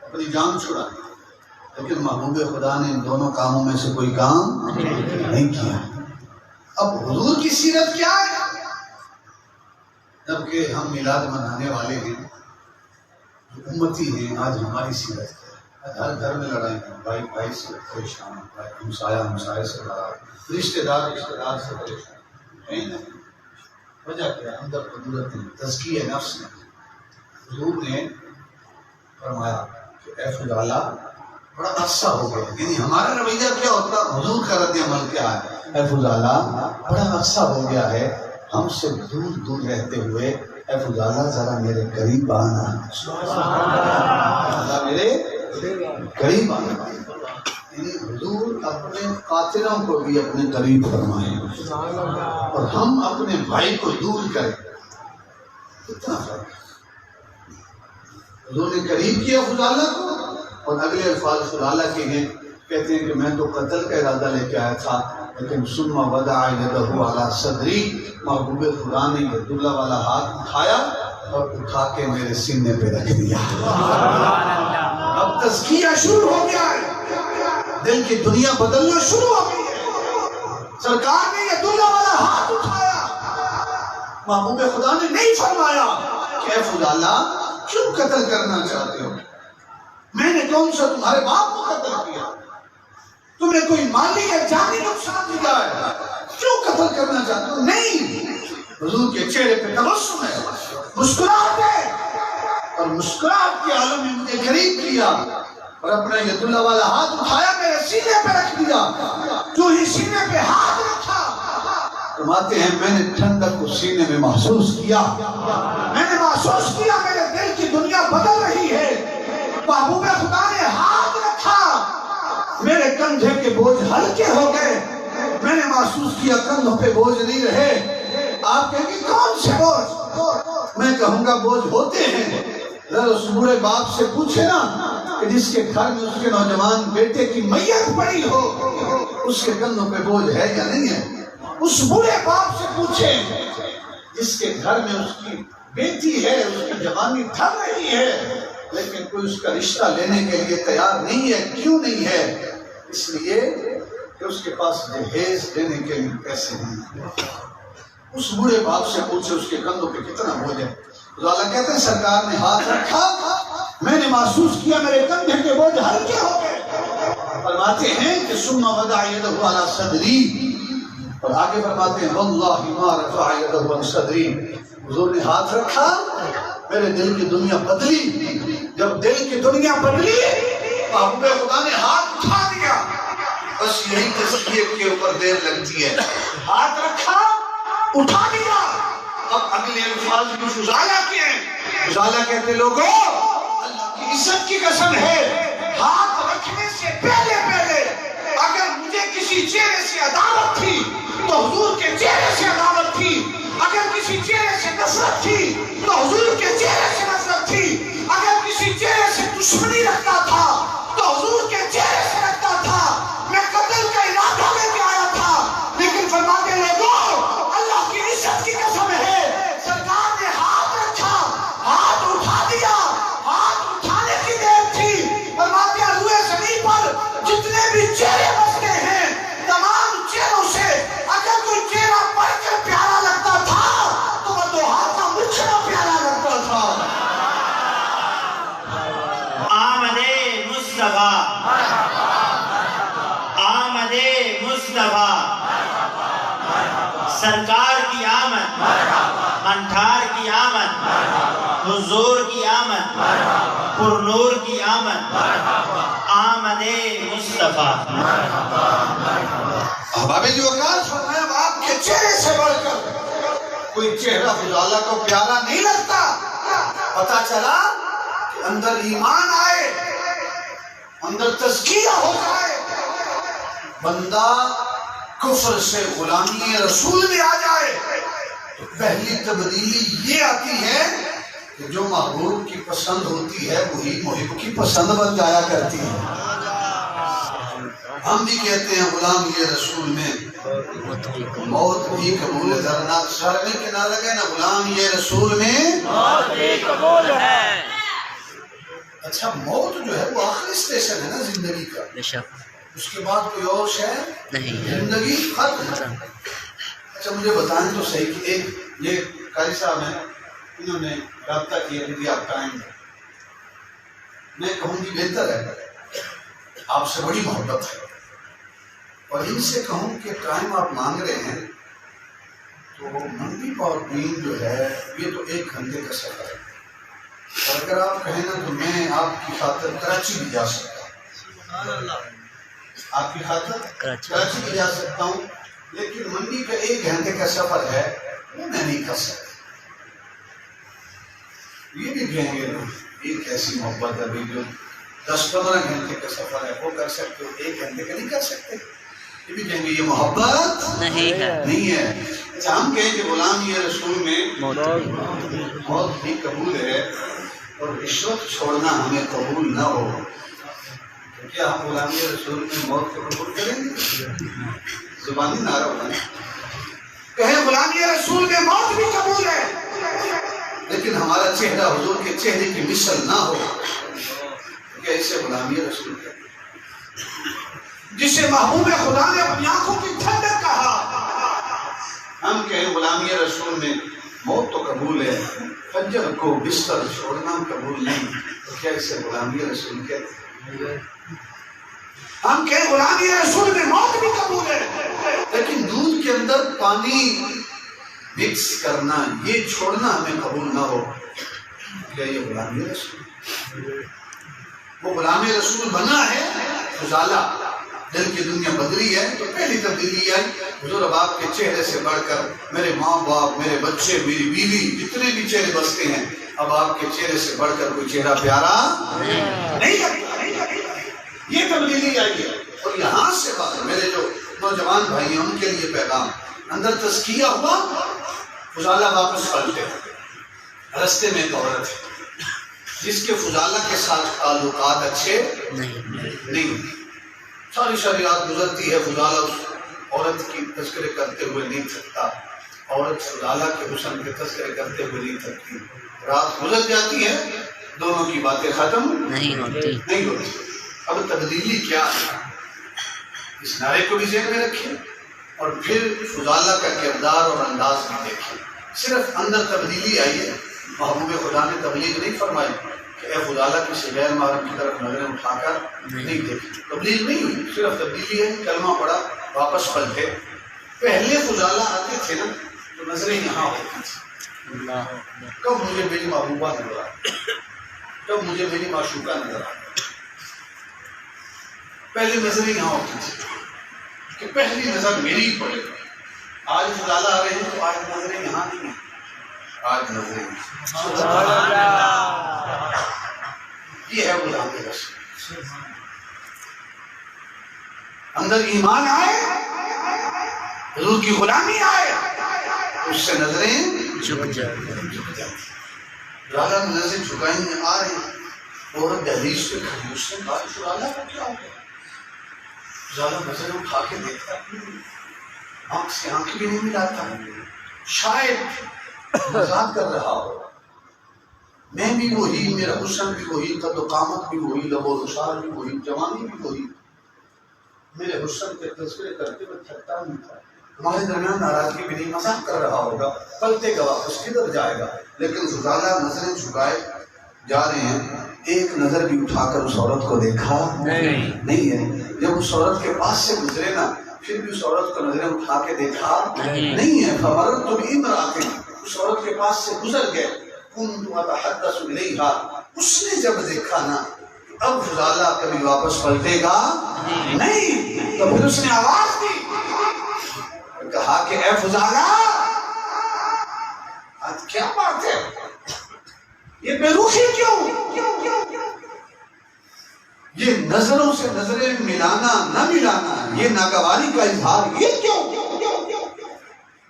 اپنی جان چھڑاتے۔ لیکن محبوب خدا نے ان دونوں کاموں میں سے کوئی کام نہیں کیا۔ اب حضور کی سیرت کیا ہے؟ جبکہ ہم میلاد منانے والے ہیں، امتی ہیں، آج ہماری سیرت ہے، ہر گھر میں لڑائی ہیں، بھائی بھائی سے پریشان، ہمسایہ ہمسایہ سے لڑا، رشتہ دار سے پریشان، وجہ کیا ہے؟ اندر قدرت تزکیہ نفس ہے. حضور نے فرمایا کہ اے فضالہ بڑا عرصہ ہو گیا. یعنی ہمارا رویہ کیا ہوتا، حضور کا رد عمل کیا ہے؟ اے فضالہ بڑا عرصہ ہو گیا ہے ہم سے دور دور رہتے ہوئے، اے فضالہ ذرا میرے قریب آنا، ذرا میرے قریب آنا. یعنی حضور اپنے قاتلوں کو بھی اپنے قریب فرمائیں اور ہم اپنے بھائی کو دور کریں. کتنا فرق ہے. حضور نے قریب کیا فضالہ کو اور اگلے الفاظ فضالہ کے ہیں، کہتے ہیں کہ میں تو قتل کا ارادہ لے کے آیا تھا لیکن ثم وضع یدہ علی صدری، محبوب خدا نے ید اللہ والا ہاتھ اٹھایا اور اٹھا کے میرے سینے پہ رکھ دیا. اب تزکیہ شروع ہو گیا ہے، دل کی دنیا بدلنا شروع ہو گئی ہے. سرکار نے ید اللہ والا ہاتھ اٹھایا، محبوب خدا نے نہیں فرمایا کہ اے فضالہ کیوں قتل کرنا چاہتے ہو؟ میں نے کون سا تمہارے باپ کو قتل کیا؟ تمہیں کوئی مالی یا جانی نقصان دیا ہے؟ کیوں قتل کرنا چاہتے ہو؟ نہیں. حضور کے چہرے پہ تبسم ہے، مسکراہٹ ہے، اور مسکراہٹ کے عالم میں مجھے قریب کیا اور اپنا ید اللہ والا ہاتھ اٹھایا، میرے سینے پہ رکھ دیا. جو ہی سینے پہ ہاتھ رکھا، فرماتے ہیں میں نے ٹھنڈک کو سینے میں محسوس کیا. میں نے محسوس کیا میرے دل کی دنیا بدل رہی ہے. محبوب خدا نے ہاتھ رکھا، میرے کندھے کے بوجھ ہلکے ہو گئے. میں نے محسوس کیا کندھوں پہ بوجھ نہیں رہے. آپ کہیں گے کون سے بوجھ؟ میں کہوں گا بوجھ ہوتے ہیں. ذرا اس بوڑھے باپ سے پوچھے نا کہ جس کے گھر میں اس کے نوجوان بیٹے کی میت پڑی ہو، اس کے کندھوں پہ بوجھ ہے یا نہیں ہے؟ اس بوڑھے باپ سے پوچھے جس کے گھر میں اس کی بیٹی ہے، اس کی جوانی ڈھل رہی ہے لیکن کوئی اس کا رشتہ لینے کے لیے تیار نہیں ہے. کیوں نہیں ہے؟ اس لیے کہ اس کے پاس جہیز دینے کے لیے پیسے نہیں ہیں. اس بوڑھے باپ سے پوچھے اس کے کندھوں پہ کتنا بوجھ ہے. اللہ کہتے ہیں سرکار نے ہاتھ رکھا، میں نے محسوس کیا میرے کندھے کے بوجھ ہلکے ہو گئے. فرماتے ہیں کہ ثم وضع یدہ علی صدری، اور آگے فرماتے ہیں واللہ ما رفع یدہ عن صدری. حضور نے ہاتھ رکھا، میرے دل کی دنیا بدلی. جب دل کی دنیا بدلی، محبوب خدا نے ہاتھ اٹھا دیا. بس یہی تزکیے کے اوپر دیر لگتی ہے. ہاتھ رکھا، اٹھا دیا. اب اگلے الفاظ بھی فضالہ کے ہیں. فضالہ کہتے لوگوں اللہ کی عزت کی قسم ہے، ہاتھ رکھنے سے پہلے اگر مجھے کسی چہرے سے عداوت تھی تو حضور کے چہرے سے عداوت تھی. اگر کسی چہرے سے نفرت تھی تو حضور کے چہرے سے نفرت تھی. اگر کسی چہرے سے دشمنی رکھتا تھا تو حضور کے چہرے سے رکھتا تھا. میں قتل کا ارادہ لے کے آیا تھا لیکن فرماتے لوگوں اللہ کی عزت کی قسم ہے، سرکار نے ہاتھ رکھا، ہاتھ اٹھا دیا. ہاتھ اٹھانے کی دیر تھی. فرماتے ہیں روئے زمین پر جتنے بھی چہرے بستے ہیں، تمام چہروں سے اگر کوئی چہرہ پڑھ کر پیارا لگتا تھا تو وہ دو ہاتھ کا مجھنا پیارا لگتا تھا. آمد مصطفیٰ، آمد مصطفیٰ، سرکار کی آمد، منٹھار کی آمد، حضور کی آمد، پرنور کی آمد، آمد مصطفیٰ. احباب جو وقار فرمایا آپ کے چہرے سے بڑھ کر کوئی چہرہ فضالہ کو پیارا نہیں لگتا. پتا چلا کہ اندر ایمان آئے، اندر تزکیہ ہو جائے، بندہ کفر سے غلامی رسول میں آ جائے تو پہلی تبدیلی یہ آتی ہے کہ جو محبوب کی پسند ہوتی ہے وہی محب کی پسند بن جایا کرتی ہے. ہم بھی کہتے ہیں غلام یہ رسول میں موت بھی قبول ہے. ذرا سر میں کہ نہ لگے نا غلام یہ رسول میں موت بھی قبول ہے. اچھا موت جو ہے وہ آخری اسٹیشن ہے نا زندگی کا، اس کے بعد کوئی اور شے نہیں، زندگی ختم. اچھا مجھے بتائیں تو صحیح کہ ایک یہ قاری صاحب ہیں، انہوں نے رابطہ کیا کہ آپ ٹائم ہے. میں کہوں گی بہتر ہے، آپ سے بڑی محبت ہے، اور ان سے کہوں کہ ٹائم آپ مانگ رہے ہیں تو منڈی اور دین جو ہے یہ تو 1 گھنٹے کا سفر ہے، اور اگر آپ کہیں نا تو میں آپ کی خاطر کراچی بھی جا سکتا ہوں، آپ کی خاطر کراچی بھی جا سکتا ہوں، لیکن منڈی کا 1 گھنٹے کا سفر ہے وہ میں نہیں کر سکتا۔ یہ بھی کہیں گے یہ کیسی محبت ہے جو 10-15 گھنٹے کا سفر ہے وہ کر سکتے ہو، 1 گھنٹے کا نہیں کر سکتے، یہ بھی کہیں گے یہ محبت نہیں ہے۔ اچھا ہم کہیں کہ غلامی رسول میں موت بھی قبول ہے اور رشوت چھوڑنا ہمیں قبول نہ ہو، تو کیا ہم غلامی رسول میں موت کو قبول کریں گے؟ زبانی نعرہ ہونا کہیں غلامی رسول میں موت بھی قبول ہے لیکن ہمارا چہرہ حضور کے چہرے کی مثل نہ ہو، کیا اسے غلامی رسول کہتے ہیں؟ جسے محبوب خدا نے اپنی آنکھوں کی ٹھنڈک کہا، ہم کہیں غلامی رسول میں موت تو قبول ہے، فجر کو بستر چھوڑنا قبول نہیں، تو کیا اسے غلامی رسول کہتے ہیں؟ ہم کہیں غلامی رسول میں موت بھی قبول ہے لیکن دودھ کے اندر پانی مکس کرنا یہ چھوڑنا ہمیں قبول نہ ہو، کیا یہ غلامی رسول؟ وہ غلامی رسول بنا ہے فضالہ، دل کی دنیا بدلی ہے تو پہلی تبدیلی ہے حضور اب آپ کے چہرے سے بڑھ کر میرے ماں باپ، میرے بچے، میری بیوی، جتنے بھی چہرے بستے ہیں اب آپ کے چہرے سے بڑھ کر کوئی چہرہ پیارا نہیں لگتا، یہ تبدیلی آئی ہے۔ اور یہاں سے بات میرے جو نوجوان بھائی ہیں ان کے لیے پیغام، اندر تزکیہ ہوا، فضالہ واپس پلٹے، رستے میں ایک عورت ہے جس کے فضالہ کے ساتھ تعلقات اچھے نہیں، ساری رات گزرتی ہے، فضالہ اس عورت کی تذکرے کرتے ہوئے نہیں تھکتا، عورت فضالہ کے حسن کے تذکرے کرتے ہوئے نہیں تھکتی، رات گزر جاتی ہے، دونوں کی باتیں ختم نہیں ہوتی۔ اب تبدیلی کیا ہے اس نعرے کو بھی ذہن میں رکھیں اور پھر فضالہ کا کردار اور انداز بھی دیکھیں، صرف اندر تبدیلی آئی ہے، محبوب خدا نے تبلیغ نہیں فرمائی کہ اے فضالہ کسی غیر محرم کی طرف نظریں اٹھا کر نہیں دیکھی، تبلیغ نہیں ہوئی، صرف تبدیلی ہے، کلمہ پڑھا واپس پلٹے۔ پہلے فضالہ آتے تھے نا تو نظریں یہاں ہوتی تھی، کب مجھے میری محبوبہ نظر آئی، کب مجھے میری معشوقہ نظر آئی، پہلی نظریں یہاں ہوتی تھی کہ پہلی نظر میری پڑے۔ آج فضالہ آ رہے ہیں تو آج نظریں یہاں نہیں ہیں، آج نظریں یہ ہے غلامی رسول۔ اندر ایمان آئے، حضور کی غلامی آئے، اس سے نظریں جھک جائیں۔ فضالہ نظریں جھکائیں آ رہے ہیں، عورت دہلیز پہ کھڑی، اس نے کہا فضالہ کو کیا ہو گیا؟ فضالہ نظر اٹھا کے دیکھتا، آنکھ سے آنکھ بھی نہیں ملاتا، شاید مذاق کر رہا ہو، میں بھی وہی، میرا حسن بھی وہی، قد و قامت بھی وہی، لب و رخسار بھی وہی، جوانی بھی وہی، میرے حسن کے تذکرے کرتے ہوئے تھکتا نہیں تھا، ہمارے درمیان ناراضگی بھی نہیں، مذاق کر رہا ہوگا، پلٹے گا واپس کدھر جائے گا؟ لیکن فضالہ نظریں جھکائے جا رہے ہیں، ایک نظر بھی اٹھا کر اس عورت کو دیکھا نہیں ہے۔ جب اس عورت کے پاس سے گزرے نا پھر بھی اس عورت کو نظریں اٹھا کے دیکھا نہیں ہے۔ فمررت بامرأۃ، اس عورت کے پاس سے گزر گئے، کنت اتحدث الیہا، اس نے جب دیکھا نا اب فضالہ کبھی واپس پلٹے گا نہیں، تو پھر اس نے آواز دی، کہا کہ اے فضالہ آج کیا بات ہے، یہ بے روحی کیوں، یہ نظروں سے نظریں ملانا نہ ملانا، یہ ناگواری کا اظہار، یہ کیوں؟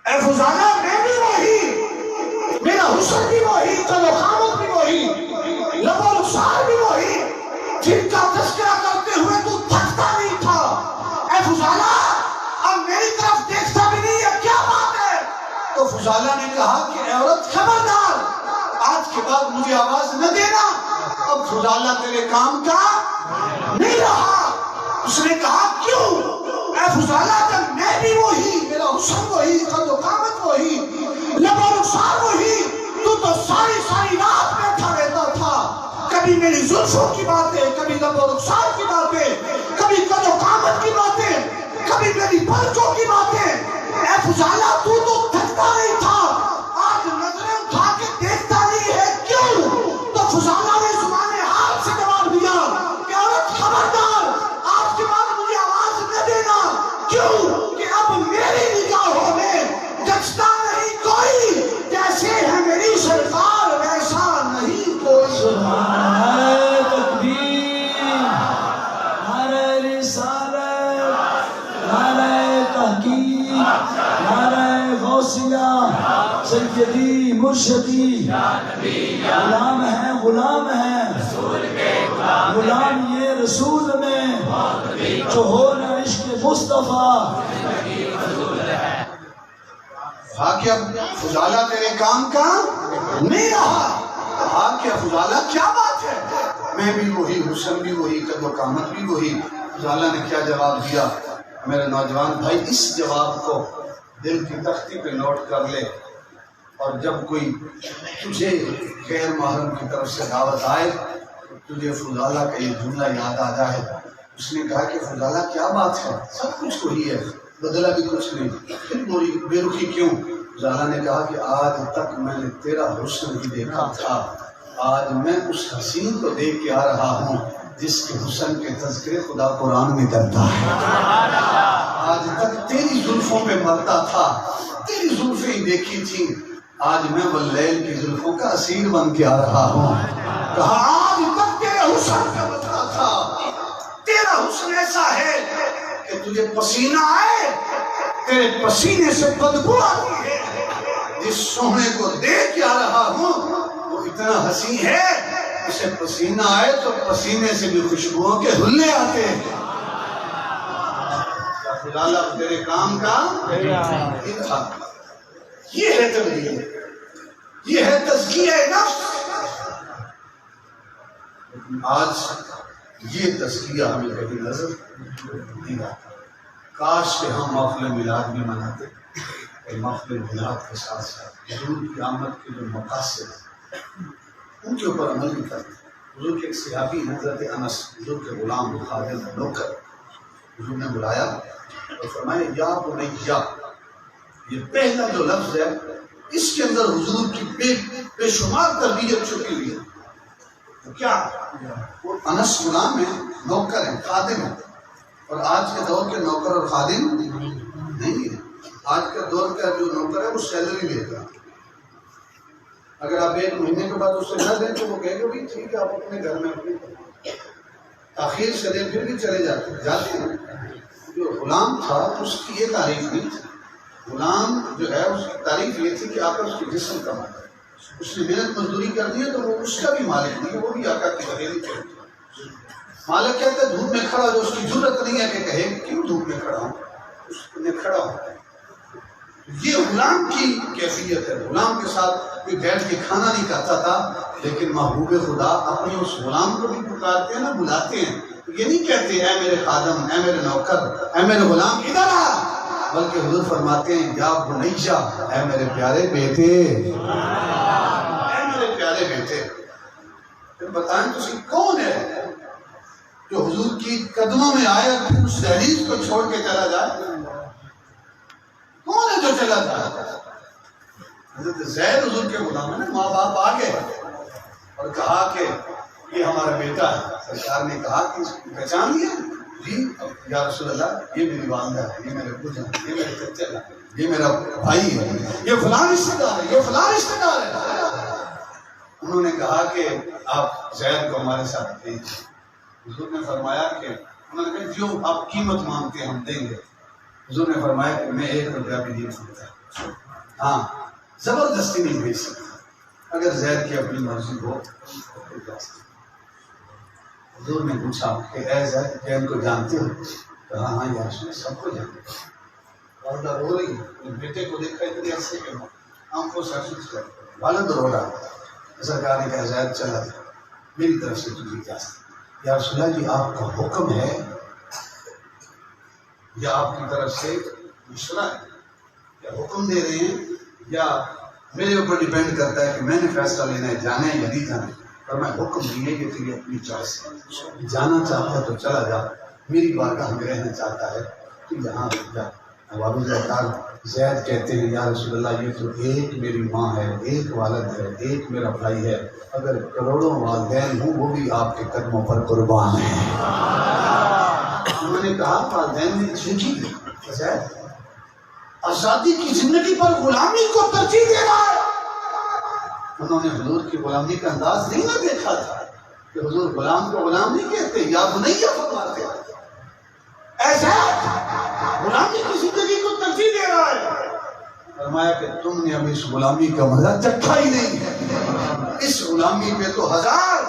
اے فضالہ میں بھی وہی، میرا حسن بھی وہی، قد و قامت بھی وہی، لب و رخسار بھی وہی، جن کا تذکرہ کرتے ہوئے تو تھکتا نہیں تھا۔ اے فضالہ اب میری طرف دیکھتا بھی نہیں ہے، کیا بات ہے؟ تو فضالہ نے کہا کہ اے عورت خبردار، آج کے بعد مجھے آواز نہ دینا، اب فضالہ تیرے کام کا نہیں رہا۔ اس نے کہا کیوں؟ اے فضالہ جب میں بھی وہی، میرا حسن وہی، قد و قامت وہی، لب و رخسار وہی، تو ساری رات بیٹھا رہتا تھا، کبھی میری زلفوں کی باتیں، کبھی لب و رخسار کی باتیں، کبھی قد و قامت کی باتیں، کبھی میری پلکوں کی باتیں۔ اے فضالہ تو تھکتا نہیں رسالت، نعرہ تحقیق، نعرہ غوثیہ، سیدی مرشدی، غلام ہے غلام ہے غلام یہ رسول میں جو ہو نہ عشق مصطفیٰ۔ کیا فضالہ تیرے کام کا نہیں رہا؟ کہا کہ فضالہ کیا بات ہے؟ میں بھی وہی، حسن بھی وہی، قد و قامت بھی وہی۔ فضالہ نے کیا جواب دیا؟ میرے نوجوان بھائی اس جواب کو دل کی تختی پہ نوٹ کر لے، اور جب کوئی تجھے غیر محرم کی طرف سے دعوت آئے تجھے فضالہ کا یہ جملہ یاد آ جائے۔ اس نے کہا کہ فضالہ کیا بات ہے؟ سب کچھ وہی ہے، بدلا بھی کچھ نہیں، پھر بولی بے رخی کیوں؟ فضالہ نے کہا کہ آج تک میں نے تیرا حسن ہی دیکھا تھا، آج میں اس حسین کو دیکھ کے آ رہا ہوں جس کے حسن کے تذکرے خدا قرآن میں کرتا ہے۔ آج تک تیری زلفوں پہ مرتا تھا، تیری زلفیں ہی دیکھی تھی، آج میں واللیل کی زلفوں کا اسیر بن کے آ رہا ہوں۔ کہا آج تک تیرے حسن پہ مرتا تھا، تیرا حسن ایسا ہے کہ تجھے پسینہ آئے، تیرے پسینے سے بدبو آتی ہے، جس سونے کو دیکھ کے آ رہا ہوں وہ اتنا حسین ہے، اسے پسینہ آئے تو پسینے سے بھی خوشبوؤں کے ہلے آتے ہیں۔ فضالہ تیرے کام کا یہ تھا، یہ ہے تبلیغ، یہ ہے تزکیہ نفس۔ آج یہ تزکیہ ہمیں کبھی نظر نہیں آتا۔ کاش کہ ہم محفل میلاد بھی مناتے، اور محفل میلاد کے ساتھ ساتھ حضور کی آمد کے جو مقاصد ہیں ان کے اوپر عمل بھی کرتے۔ حضور کے ایک صحابی حضرت انس، حضور کے غلام خادم نوکر، حضور نے بلایا اور فرمایا یا بنیا، یہ پہلا جو لفظ ہے اس کے اندر حضور کی بے شمار تربیت چھپی ہوئی ہے۔ تو کیا وہ انس غلام ہے، نوکر ہے، خادم ہے، اور آج کے دور کے نوکر اور خادم نہیں ہے۔ آج کے دور کا جو نوکر ہے وہ سیلری لیتا ہے، اگر آپ ایک مہینے کے بعد اس سے نہ دیں تو وہ کہے گا بھی ٹھیک ہے آپ اپنے گھر میں اپنے تاخیر سے دیں، پھر بھی چلے جاتے ہیں۔ جو غلام تھا اس کی یہ تعریف نہیں تھی، غلام جو ہے اس کی تعریف یہ تھی کہ آقا اس کے جسم کا مالک ہے، اس نے محنت مزدوری کر دی ہے تو وہ اس کا بھی مالک نہیں ہے، وہ بھی آقا کی بغیر ہے۔ مالک کہتا ہے دھوپ میں کھڑا جو اس کی ضرورت نہیں ہے کہ کہے کیوں دھوپ میں کھڑا ہوں، اس نے کھڑا ہو۔ یہ غلام کی کیفیت ہے۔ غلام کے ساتھ کوئی بیٹھ کے کھانا نہیں کھاتا تھا، لیکن محبوب خدا اپنے اس غلام کو بھی پکارتے ہیں نا، بلاتے ہیں، یہ نہیں کہتے اے میرے خادم، اے میرے نوکر، اے میرے غلام ادھر آ، بلکہ حضور فرماتے ہیں یا بنیا، اے میرے پیارے بیٹے، اے میرے پیارے بیٹے۔ پھر بتائیں تو صحیح کون ہے جو حضور کی قدموں میں آئے اور پھر اس دہلیز کو چھوڑ کے چلا جائے؟ کون ہے جو چلا جائے؟ حضرت زید حضور کے غلام ہے نا، ماں باپ آ گئے اور کہا کہ یہ ہمارا بیٹا ہے۔ سرکار نے کہا کہ اس کو پہچان لیا؟ جی یا رسول اللہ یہ میری والدہ ہے، یہ میرے ابو جان، یہ میرے چچا ہے، یہ میرا بھائی ہے، یہ فلاں رشتہ دار ہے، یہ فلاں رشتہ دار ہے۔ انہوں نے کہا کہ آپ زید کو ہمارے ساتھ بھیجیے۔ حضور نے فرمایا کہ انہوں نے کہا جو آپ قیمت مانگتے ہیں ہم دیں گے۔ حضور نے فرمایا کہ میں 1 روپیہ بھی نہیں سکتا، ہاں زبردستی نہیں بھیج سکتا، اگر زید کی اپنی مرضی ہو تو جا سکتا۔ حضور نے پوچھا کہ اے زید کیا ان کو جانتے ہو؟ کہا ہاں یا رسول اللہ سب کو جانتے ہیں۔ والدہ رو رہی ہے، بیٹے کو دیکھا اتنے عرصے کے آنکھوں سے اشک کر، والد رو رہا ہے۔ سرکار نے کہا زید چلا جا، میری طرف سے تجھے اجازت۔ یا رسول اللہ جی آپ کا حکم ہے یا آپ کی طرف سے مشورہ ہے، یا حکم دے رہے ہیں یا میرے اوپر ڈیپینڈ کرتا ہے کہ میں نے فیصلہ لینا ہے جانا ہے یا نہیں جانا ہے؟ پر میں حکم نہیں ہے کہ تیری اپنی چوائس ہے، جانا چاہتا ہے تو چلا جا، میری بارگاہ میں رہنا چاہتا ہے تو یہاں رہ جا۔ زید کہتے ہیں یا رسول اللہ یہ تو ایک میری ماں ہے، ایک والد ہے، ایک میرا بھائی ہے، اگر کروڑوں والدین ہوں وہ بھی آپ کے قدموں پر قربان ہیں۔ انہوں نے کہا والدین نے چھینکی زید آزادی کی زندگی پر غلامی کو ترجیح دے رہا ہے۔ انہوں نے حضور کی غلامی کا انداز نہیں نہ دیکھا تھا کہ حضور غلام کو غلام نہیں کہتے، یا بنیا فرماتے ہیں۔ غلامی کی زندگی کو ترجیح دے رہا ہے. فرمایا کہ تم نے ابھی اس غلامی کا مزہ چکھا ہی نہیں ہے. اس غلامی پہ تو 1000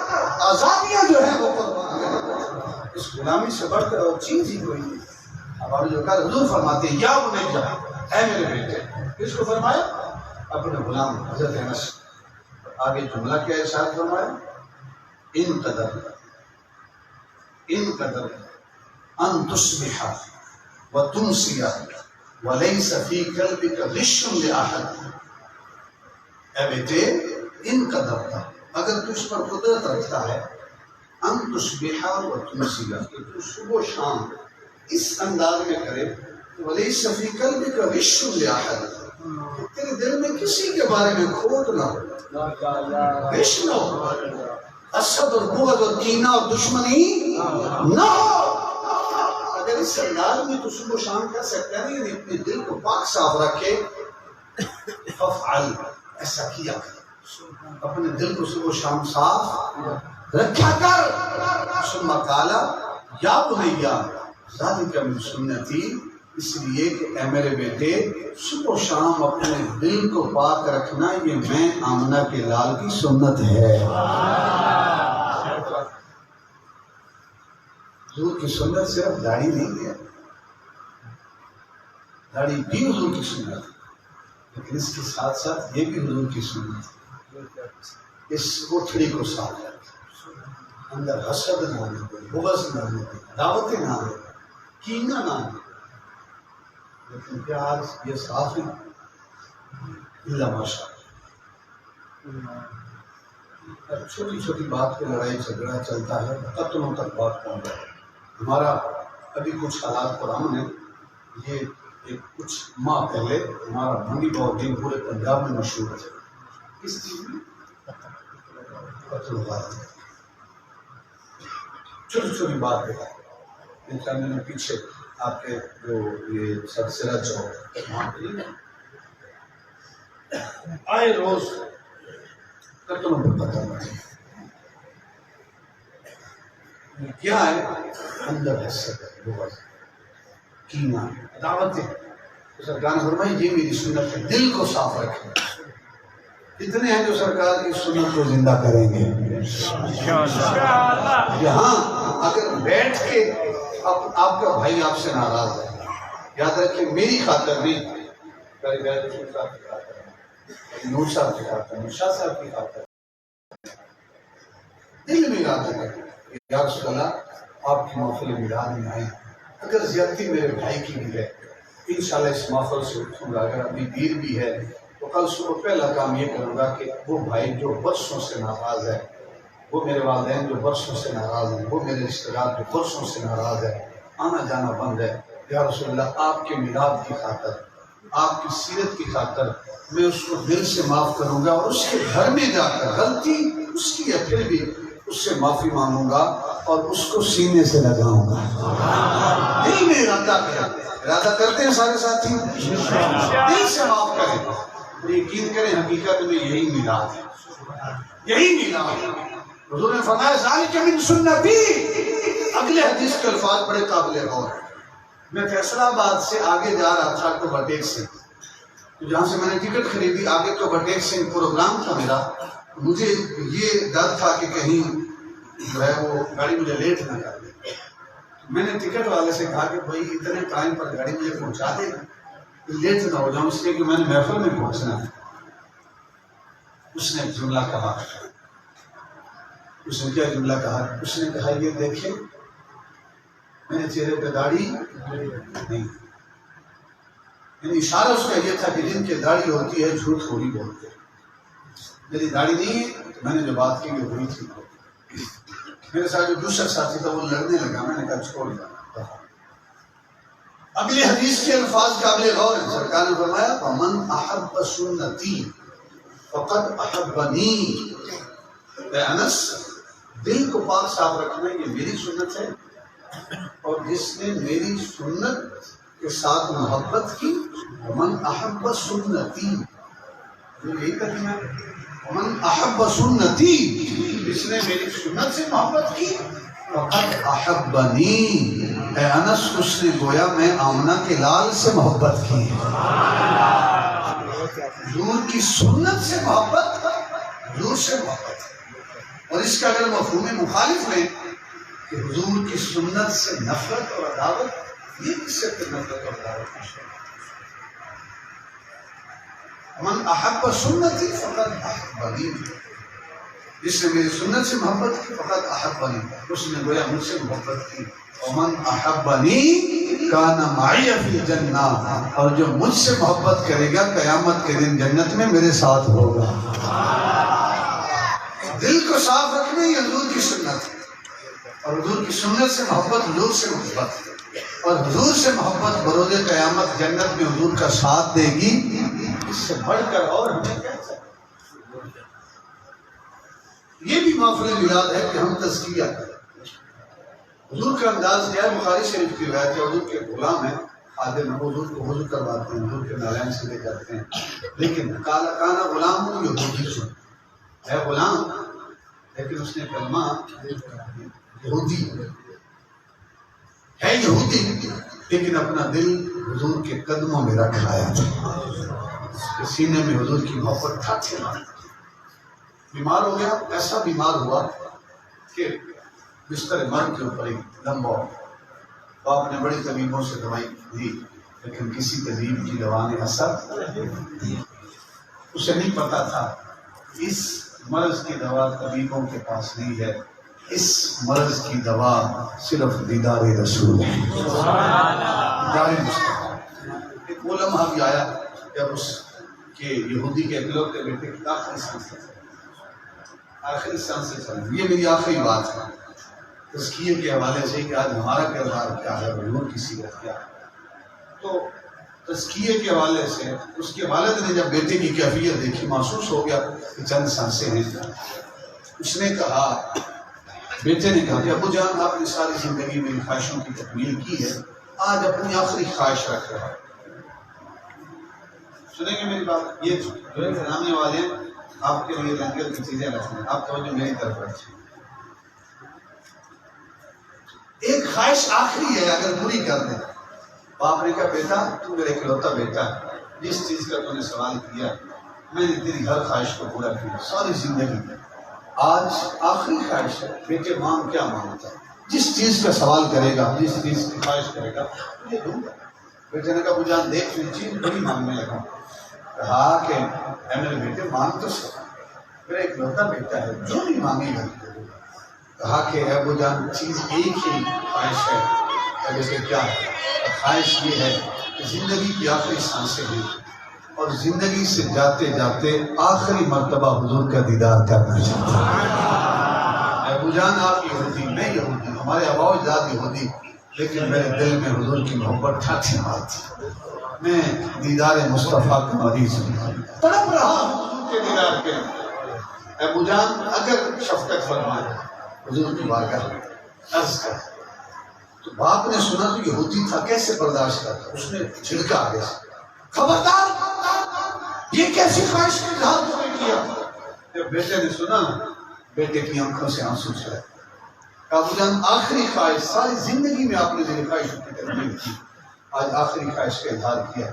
آزادیاں جو ہیں وہ قربان ہیں. اس غلامی سے بڑھ کر اور چیز ہی کوئی نہیں. اب آپ جو کہا حضور فرماتے ہیں یا بنیا اے میرے بیٹے. کس کو فرمایا؟ اپنے غلام حضرت انس. آگے جملہ کیا ارشاد فرمایا؟ ان قدر ان تصبح وتمسی وليس في قلبك غش لأحد. اے بیٹے ان قدر کا اگر تجھ پر قدرت رکھتا ہے ان تصبح وتمسی کہ تو صبح و شام اس انداز میں کرے وليس في قلبك غش لأحد تیرے دل میں کسی کے بارے میں کھوٹ نہ ہو. غش نہ ہو. حسد اور بغض اور کینہ اور دشمنی نہ ہو. اگر اس انداز میں تو صبح و شام کر سکتا ہے یعنی اپنے دل کو پاک صاف رکھے فافعل ایسا کیا کر. اپنے دل کو صبح و شام صاف رکھا کر. ثم قال یا بنیا ذالک من سنتی. اس لیے کہ اے میرے بیٹے صبح و شام اپنے دل کو پاک رکھنا یہ میں آمنہ کے لال کی سنت ہے. حضور کی سنت صرف داڑھی نہیں ہے. داڑھی بھی حضور کی سنت ہے لیکن اس کے ساتھ ساتھ یہ بھی حضور کی سنت ہے. اس کوٹھڑی کو صاف رکھے. اندر حسد نہ ہو, بغض نہ ہو, دعوتیں نہ ہو, کینہ نہ ہو. لیکن کیا آج یہ صاف ہے؟ اللہ ماشاء اللہ. چھوٹی چھوٹی بات پہ لڑائی جھگڑا چلتا ہے, قتلوں تک بات پہنچ جائے. ہمارا ابھی کچھ حالات پرامن ہے. یہ ایک کچھ ماہ پہلے ہمارا بھنگی باؤ دن پورے پنجاب میں مشہور ہے. کس چیز میں؟ قتل بات. چھوٹی چھوٹی بات ہے. میں نے پیچھے آپ کے جو یہ سرسرہ چوک وہاں پہ آئے روز قتلوں پہ قتل ہے. کیا ہے؟ اندر حسد ہے, بغض, کینہ, دعوتیں. سرکار نے فرمایا یہ میری سنت ہے, دل کو صاف رکھیں. کتنے ہیں جو سرکار کی سنت کو زندہ کریں گے؟ یہاں اگر بیٹھ کے آپ کا بھائی آپ سے ناراض ہے, یاد رکھیں میری خاطر نہیں, نور صاحب کی خاطر, شاہ صاحب کی خاطر, دل میں ارادہ کریں یا رسول اللہ آپ کی محفل میلاد میں آئیں. اگر زیادتی میرے بھائی کی بھی ہے انشاءاللہ اس محفل سے اٹھوں گا. اگر ابھی دیر بھی ہے تو کل صبح پہلا کام یہ کروں گا کہ وہ بھائی جو برسوں سے ناراض ہے, وہ میرے والدین جو برسوں سے ناراض ہیں, وہ میرے رشتہ دار جو برسوں سے ناراض ہے, آنا جانا بند ہے, یا رسول اللہ آپ کے میلاد کی خاطر, آپ کی سیرت کی خاطر میں اس کو دل سے معاف کروں گا اور اس کے گھر میں جا کر غلطی اس کی ہے پھر بھی اس سے معافی مانگوں گا اور اس کو سینے سے لگاؤں گا. دل میں ارادہ کرتے ہیں سارے ساتھی, دل سے معاف کریں. یقین کریں حقیقت میں یہی میلاد ہے, یہی میلاد ہے. حضور نے فرمایا ذالک من سنتی. اگلے حدیث کے الفاظ بڑے قابل غور ہیں. میں فیصلہ آباد سے آگے جا رہا تھا تو بٹیک سے, جہاں سے میں نے ٹکٹ خریدی آگے تو بٹیک سے پروگرام تھا میرا. مجھے یہ ڈر تھا کہ کہیں جو ہے وہ گاڑی مجھے لیٹ نہ کر دے. میں نے ٹکٹ والے سے کہا کہ بھائی اتنے ٹائم پر گاڑی مجھے پہنچا دے گا, لیٹ نہ ہو جاؤں, اس لیے کہ میں نے محفل میں پہنچنا ہے. اس نے ایک جملہ کہا. اس نے کیا جملہ کہا؟ اس نے کہا یہ دیکھیں میں نے چہرے پہ داڑھی نہیں, یعنی اشارہ اس کا یہ تھا کہ جن کی داڑھی ہوتی ہے جھوٹ تھوڑی بولتے ہیں. میری داڑھی نہیں ہے, میں نے جو بات کی وہ ہوئی تھی. میرے ساتھ جو دوسرا ساتھی تھا وہ لڑنے لگا, میں نے کہا چھوڑ دیا. اگلی حدیث کے الفاظ قابل غور ہیں. سرکار نے فرمایا فمن احب سنتی فقد احبنی. اے انس دل کو پاک صاف رکھنا یہ میری سنت ہے, اور جس نے میری سنت کے ساتھ محبت کی من احب سنتی, جو یہی کلمہ ہے من احب سنتی, جس نے میری سنت سے محبت کی فقد احبنی، اے انس اس نے گویا میں آمنہ کے لال سے محبت کی ہے، حضور کی سنت سے محبت، حضور سے محبت. اور اس کا اگر مفہوم مخالف لیں کہ حضور کی سنت سے نفرت اور عداوت، یہ کس سے نفرت اور عداوت ہے؟ من احب سنتی فقد احبنی، جس نے میری سنت سے محبت کی فقط احبنی، اس نے گویا مجھ سے محبت کی. ومن احبنی کان معی فی الجنہ، اور جو مجھ سے محبت کرے گا قیامت کے دن جنت میں میرے ساتھ ہوگا. دل کو صاف رکھنا یہ حضور کی سنت ہے، اور حضور کی سنت سے محبت حضور سے محبت ہے، اور حضور سے محبت بروز قیامت جنت میں حضور کا ساتھ دے گی. اس سے بڑھ کر اور ہمیں کیا چاہیے؟ یہ بھی محفل میلاد ہے کہ ہم تزکیہ کریں. حضور کا انداز کیا ہے؟ بخاری شریف کی روایت ہے، حضور کے غلام ہیں خادم ہیں، حضور کو وضو کرواتے ہیں، حضور کے نالین سے لے جاتے ہیں، لیکن کانا غلام یہودی ہے غلام، لیکن اس نے کلمہ یہودی ہے، یہودی لیکن اپنا دل حضور کے قدموں میں رکھ آیا تھا، اس کے سینے میں حضور کی محبت تھا. بیمار ہو گیا، ایسا بیمار ہوا کہ بستر مرگ کے اوپر ایک لمبا ہو. باپ نے بڑی طبیبوں سے دوائی دی، لیکن کسی طبیب کی دوا نے اثر دی. اسے نہیں پتا تھا اس مرض کی دوا طبیبوں کے پاس نہیں ہے، اس مرض کی دوا صرف دیدار رسول ہے، دیدار مصطفیٰ. ایک وہ لمحہ بھی آیا جب اس کے یہودی کے اکلوتے بیٹے کی آخری سانس سے چل. یہ میری آخری بات ہے تزکیے کے حوالے سے کہ آج ہمارا کردار کیا ہے، حضور کی سیرت کیا ہے. تو تزکیے کے حوالے سے اس کے والد نے جب بیٹے کی کیفیت دیکھی، محسوس ہو گیا کہ چند سانسیں ہیں. اس نے کہا، بیٹے نے کہا کہ ابو جان آپ نے ساری زندگی میری خواہشوں کی تکمیل کی ہے، آج اپنی آخری خواہش رکھ رہا ہے. سنیں گے میری بات؟ یہ جو سامنے والے ہیں آپ کے لیے لنگر کی چیزیں رکھیں، آپ توجہ میری طرف رکھیں. ایک خواہش آخری ہے، اگر پوری کر دیں. باپ نے کہا بیٹا تو میرا اکلوتا بیٹا ہے، جس چیز کا تو نے سوال کیا میں نے تیری ہر خواہش کو پورا کیا ساری زندگی میں. آج آخری خواہش ہے، بیٹے مانگ کیا مانگتا ہے؟ جس چیز کا سوال کرے گا، جس چیز کی خواہش کرے گا مجھے دوں گا. بیٹے نے کہا ابو جان دیکھ میری چیز بڑی مانگنے لگا. کہا کہ اے میرے بیٹے مانگ تو سکتا، میرا اکلوتا بیٹا ہے، جو نہیں مانگے گا. کہا کہ اے ابو جان چیز ایک ہی خواہش ہے. بیٹے کیا ہے؟ خواہش یہ ہے کہ زندگی کی آخری سانسیں ہیں اور زندگی سے جاتے جاتے آخری مرتبہ حضور کا دیدار کرنا چاہتا ہوں. ابو جان آپ یہودی، میں یہودی، ہمارے آبا و اجداد یہودی، لیکن میرے دل میں حضور کی محبت ٹھاٹھی مارتی. میں دیدار مصطفیٰ کا مریض ہوں، تڑپ رہا ہوں حضور کے دیدار کے. ابو جان اگر شفقت فرمائے حضور کی بارگاہ میں عرض کر. تو باپ نے سنا تو یہودی تھا، کیسے برداشت کرتا؟ اس نے جھڑکا آگے سے، خبردار یہ کیسی خواہش کا اظہار تم نے کیا؟ جب بیٹے نے سنا بیٹے کی آنکھوں سے آنسو چلے. ابو جان آخری خواہش، ساری زندگی میں آپ نے میری خواہشوں کی تکمیل کی، آج آخری خواہش کا اظہار کیا،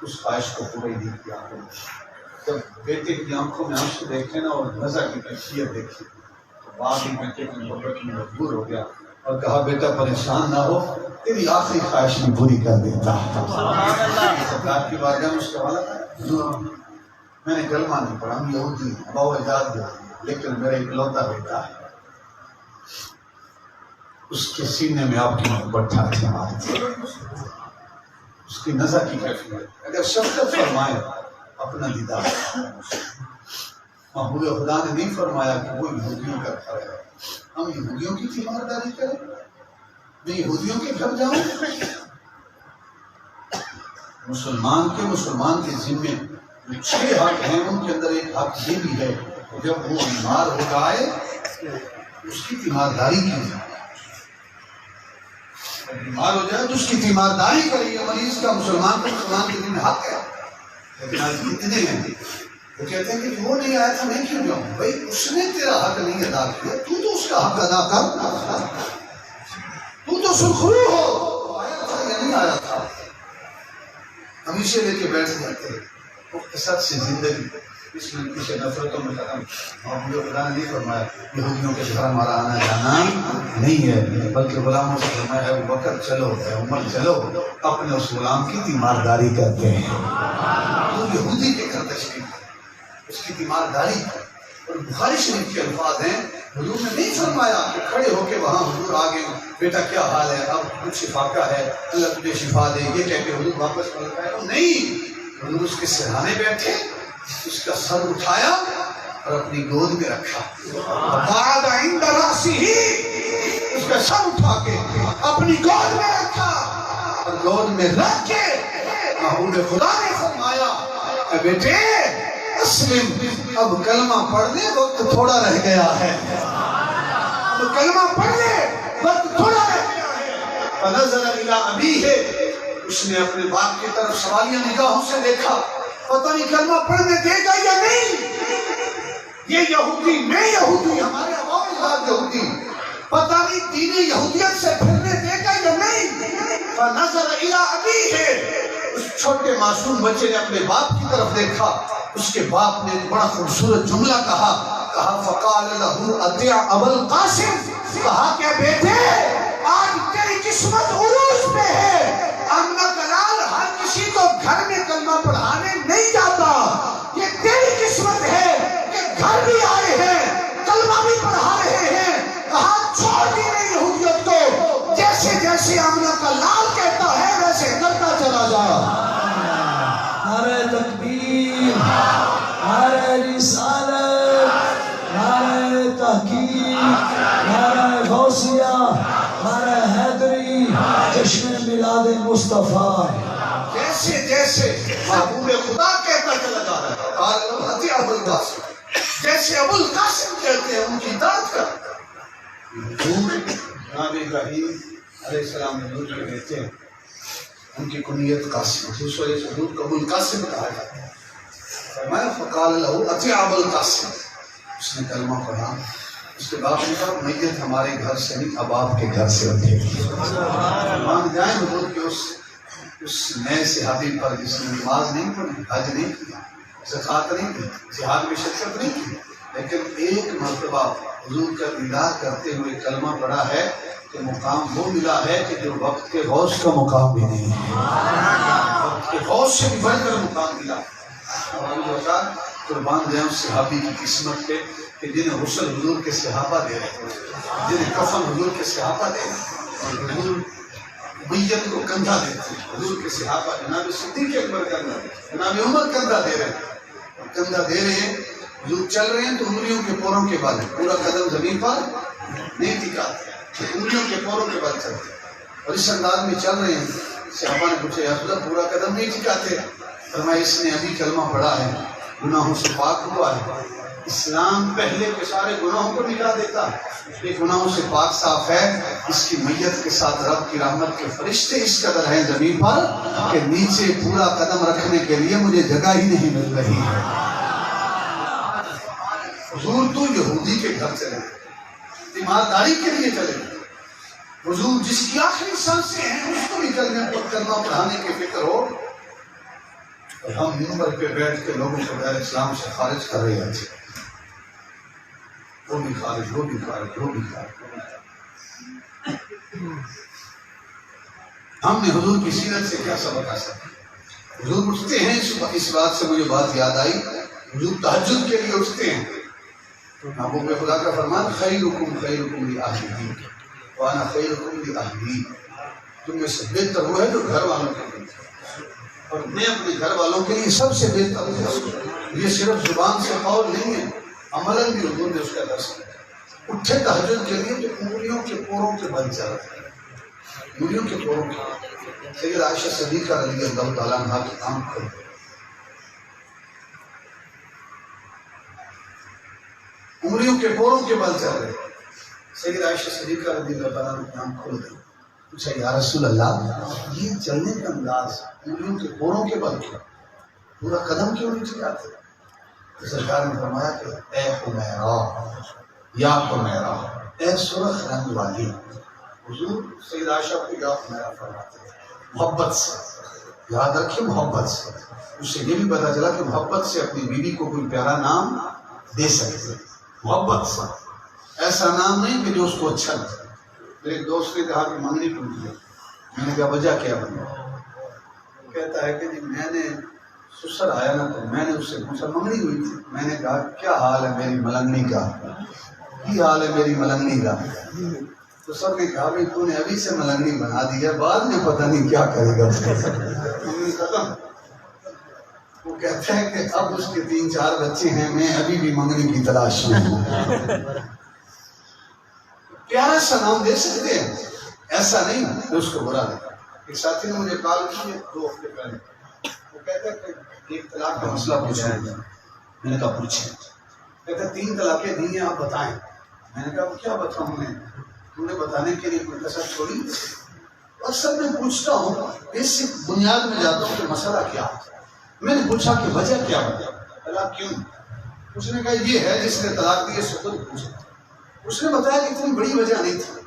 اس خواہش کو پورا ہی نہیں کیا. جب بیٹے کی آنکھوں میں آنسو دیکھے نا اور نظر کی کیفیت دیکھی تو باپ ہی بیٹے کی محبت میں مجبور ہو گیا اور کہا بیٹا پریشان نہ ہو، تیری آخری خواہش میں پوری کر دیتا. سرکار کی بارگاہ میں اس کا حوالہ تھا. میں نے کلمہ نہیں پڑھا، ہم یہودی ابا و اجداد یہودی، لیکن میرا اکلوتا بیٹا ہے. اس کے سینے میں آپ کی محبت ٹھاٹھی مارتی، اس کی نظر کی کیفیت. اگر شفقت فرمائے اپنا دیدار. محبوب خدا نے نہیں فرمایا کہ وہ یہودیوں کا گھر ہے، ہم یہودیوں کی تیمارداری کریں، میں یہودیوں کے گھر جاؤں. مسلمان کے ذمے جو 6 حق ہیں ان کے اندر ایک حق یہ بھی ہے کہ جب وہ بیمار ہو جائے اس کی تیمارداری کی جائے. بیمار ہو جائے تو اس کی تیمارداری کریے. مریض کا مسلمان کے ذمہ حق ہے. لیکن آج کتنے ہیں کہ وہ کہتے ہیں کہ وہ نہیں آیا تھا میں کیوں جاؤں؟ بھائی اس نے تیرا حق نہیں ادا کیا، تو اس کا حق ادا کر، تو سرخرو ہو، آیا تھا یا نہیں آیا تھا؟ ہمیشہ لے کے بیٹھ جاتے مختصر سی زندگی اس میں پیچھے نفرتوں میں ختم. اور یہ خدا نے نہیں فرمایا یہودیوں کے گھر ہمارا آنا جانا نہیں ہے، بلکہ غلاموں سے فرمایا ہے بکر چلو، ہے عمر چلو، اپنے اس غلام کی تیمارداری کرتے ہیں. وہ یہودی کے گھر تشریف، اس کی تیمارداری. اور بخاری شریف کے الفاظ ہیں، حضور نے نہیں فرمایا کہ کھڑے ہو کے وہاں حضور آگے بیٹا کیا حال ہے، اب کچھ شفا کا ہے، اللہ تجھے شفا دے، یہ کہہ کے حضور واپس پلٹ آئے. نہیں، حضور اس کے سرہانے بیٹھے، اس کا سر اٹھایا اور اپنی گود میں رکھا. وقعد عند رأسه، اس کا سر اٹھا کے اپنی گود میں رکھا، اور گود میں رکھ کے محبوب خدا نے فرمایا اے بیٹے اسلم، اب کلمہ پڑھنے وقت تھوڑا رہ گیا ہے، اب کلمہ پڑھنے وقت تھوڑا رہ گیا ہے. فنظر الی ابیہ، اس نے اپنے باپ کی طرف سوالیہ نگاہوں سے دیکھا، پتہ نہیں کلمہ پڑھنے دے گا یا نہیں. یہ یہودی، میں یہودی، ہمارے عوام اجداد یہودی، پتہ نہیں دین یہودیت سے پھرنے دے گا یا نہیں. فنظر الی ابیہ، اس چھوٹے معصوم بچے نے اپنے باپ کی طرف دیکھا. اس کے باپ نے ایک بڑا خوبصورت جملہ کہا فقال له اطیع ابا القاسم، کہا کہ بیٹے آج تیری قسمت عروج پہ ہے. امنا کلال ہر کسی کو گھر میں کلمہ پڑھانے نہیں جاتا، یہ تیری قسمت ہے کہ گھر بھی آئے ہیں، کلمہ بھی پڑھا رہے ہیں. کہا چھوڑ دین یہودیت کو، جیسے جیسے امنا کا لال کہتا ہے ویسے کرتا چلا جا. نعرہ تکبیر، نعرہ رسالت، نعرہ تحقیق، نعرہ غوثیہ، نعرہ حیدری، جشن میلاد مصطفیٰ. جیسے جیسے محبوب خدا کہتا چلا جا رہا ہے، قال له اطیع ابو القاسم، جیسے ابو القاسم کہتے ہیں ان کی اطاعت کر. جناب ابراہیم علیہ السلام حضور کے بیٹے ہیں، ان کی کنیت قاسم، دوسرے حضور کو ابو القاسم کہا جاتا ہے. فرمایا فقال له اطیع ابو القاسم، اس نے کلمہ پڑھا. اس کے باپ نے کہا میت ہمارے گھر سے نہیں، اب آپ کے گھر سے اٹھے. مان جائیں حضور کے اس نئے صحابی پر جس نے نماز نہیں پڑھی، حج نہیں کیا، زکوٰۃ نہیں کی، جہاد میں شرکت نہیں کی، لیکن ایک مرتبہ حضور کا دیدار کرتے ہوئے کلمہ پڑھا ہے کہ مقام وہ ملا ہے کہ جو وقت کے غوث کا مقام بھی نہیں ہے، وقت کے غوث سے بھی بڑھ کر مقام ملا. اور قربان جائیں اس صحابی کی قسمت پہ کہ جنہیں غسل حضور کے صحابہ دے رہے تھے، جنہیں کفن حضور کے صحابہ دے رہے تھے، اور حضور میت کو کندھا دیتے ہیں. حضور کے صحابہ جناب صدیق اکبر کندھا، جناب عمر کندھا دے رہے ہیں، اور کندھا دے رہے ہیں. حضور چل رہے ہیں تو انگلیوں کے پوروں کے بل، پورا قدم زمین پر نہیں ٹکاتے، انگلیوں کے پوروں کے بل چلتے ہیں. اور اس انداز میں چل رہے ہیں. صحابہ نے پوچھا یا رسول اللہ پورا قدم نہیں ٹکاتے؟ فرمایا اس نے ابھی کلمہ پڑھا ہے، گناہوں سے پاک ہوا ہے. اسلام پہلے کے سارے گناہوں کو مٹا دیتا، یہ گناہوں سے پاک صاف ہے. اس کی میت کے ساتھ رب کی رحمت کے فرشتے اس قدر ہیں زمین پر کہ نیچے پورا قدم رکھنے کے لیے مجھے جگہ ہی نہیں مل رہی ہے. حضور تو یہودی کے گھر چلے، تیمارداری کے لیے چلے. حضور جس کی آخری سانسیں ہیں اس کو بھی کلمہ پڑھانے کی فکر ہو، اور ہم منبر پہ بیٹھ کے لوگوں کو غیر اسلام سے خارج کر رہے ہیں. وہ بھی خارج، وہ بھی خارج، وہ بھی خارج. ہم نے حضور کی سیرت سے کیا سبق حاصل کیا؟ حضور اٹھتے ہیں، اس بات سے مجھے بات یاد آئی، حضور تہجد کے لیے اٹھتے ہیں. محبوب خدا کا فرمان خیرکم خیرکم لأہلہ وانا خیرکم لأہلی، تم میں سے بہتر وہ ہے جو گھر والوں کے لیے، اور میں اپنے گھر والوں کے لیے سب سے بہتر ہوں. یہ صرف زبان سے قول نہیں ہے، عملاً بھی حضور نے اس کا درس دیا. اٹھے تہجد کے لیے تو انگلیوں کے پوروں کے بل چل رہے، انگلیوں کے پوروں کے. سید عائشہ صدیقہ رضی اللہ تعالیٰ عنہ کے کام کھول گئے، انگلیوں کے پوروں کے بل چل رہے. سید عائشہ صدیقہ رضی اللہ تعالیٰ عنہ کے کام کھول گئے. پوچھا یا رسول اللہ یہ چلنے کا انداز انگلیوں کے پوروں کے بل کیا، پورا قدم کیوں نہیں چلاتے؟ سرکار نے فرمایا کہ اے حمیرہ، یا حمیرہ، اے سرخ رنگ والی. حضور سید عائشہ کو یا حمیرہ فرماتے ہیں محبت سے. یاد رکھیں محبت سے. اس سے یہ بھی پتا چلا کہ محبت سے اپنی بیوی کو کوئی پیارا نام دے سکتے. محبت سے ایسا نام نہیں کہ جو اس کو اچھا لگے. میرے ایک دوست نے کہا کہ منگنی ٹوٹ گئی. میں نے کہا وجہ کیا بنی؟ کہتا ہے کہ جی میں نے سسر آیا نا تو میں نے اس سے پوچھا منگنی ہوئی تھی. میں نے کہا کیا حال ہے میری ملنگنی کا؟ کی حال ہے میری ملنگنی کا؟ تو سب نے کہا بھائی تو نے ابھی سے ملنگنی بنا دی ہے، بعد میں پتہ نہیں کیا کرے گا. منگنی ختم. وہ کہتا ہے کہ اب اس کے 3-4 بچے ہیں، میں ابھی بھی منگنی کی تلاش میں ہوں. پیارا سا نام دے سکتے ہیں، ایسا نہیں کہ اس کو برا لگا. ایک ساتھی نے مجھے کال کی 2 ہفتے پہلے. وہ کہتا ہے کہ ایک طلاق کا مسئلہ پوچھنا ہے. میں نے کہا پوچھیں. کہتا ہے 3 طلاقیں دی ہیں، آپ بتائیں. میں نے کہا کیا بتاؤں میں؟ تم نے بتانے کے لیے کوئی کسر چھوڑی؟ اکثر میں پوچھتا ہوں، بیسک بنیاد میں جاتا ہوں کہ مسئلہ کیا. میں نے پوچھا کہ وجہ کیا بتا، طلاق کیوں؟ اس نے کہا یہ ہے جس نے طلاق دی ہے سے خود پوچھا. اس نے بتایا کہ اتنی بڑی وجہ نہیں تھی.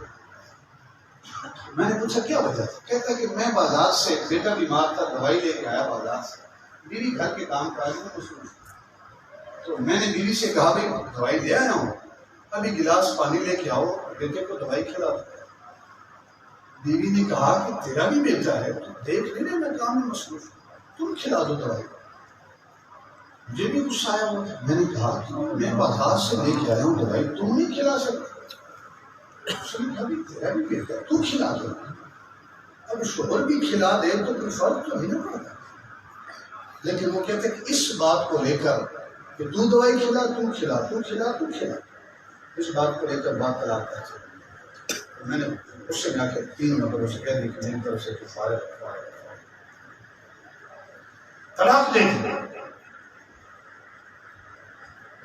میں نے پوچھا کیا وجہ تھی؟ کہتا کہ میں بازار سے، بیٹا بیمار تھا، دوائی لے کے آیا بازار سے. بیوی گھر کے کام کاج میں مصروف. تو میں نے بیوی سے کہا بھائی دوائی لے آیا ہوں، ابھی گلاس پانی لے کے آؤ، بیٹے کو دوائی کھلا دو. بیوی نے کہا کہ تیرا بھی بیٹا ہے، تو دیکھ لینے میں کام میں مصروف ہوں، تم کھلا دو دوائی. مجھے بھی غصہ آیا ہوا. میں نے کہا کہ میں بازار سے لے کے آیا ہوں دوائی، تم نہیں کھلا سکتے. اس نے کہا بھی تیرا بھی بیٹا ہے، تو کھلا دو. اب شوہر بھی کھلا دے تو کوئی فرق تو نہیں نہ پڑتا. لیکن وہ کہتے ہیں کہ اس بات کو لے کر کہ تو دوائی کھلا، تو کھلا، تو کھلا، تو کھلا، اس بات کو لے کر بات طلاق کر سکتے. میں نے اس سے جا کے 3 مرتبہ سے کہہ دی کہ میری طرف سے طلاق دے دی.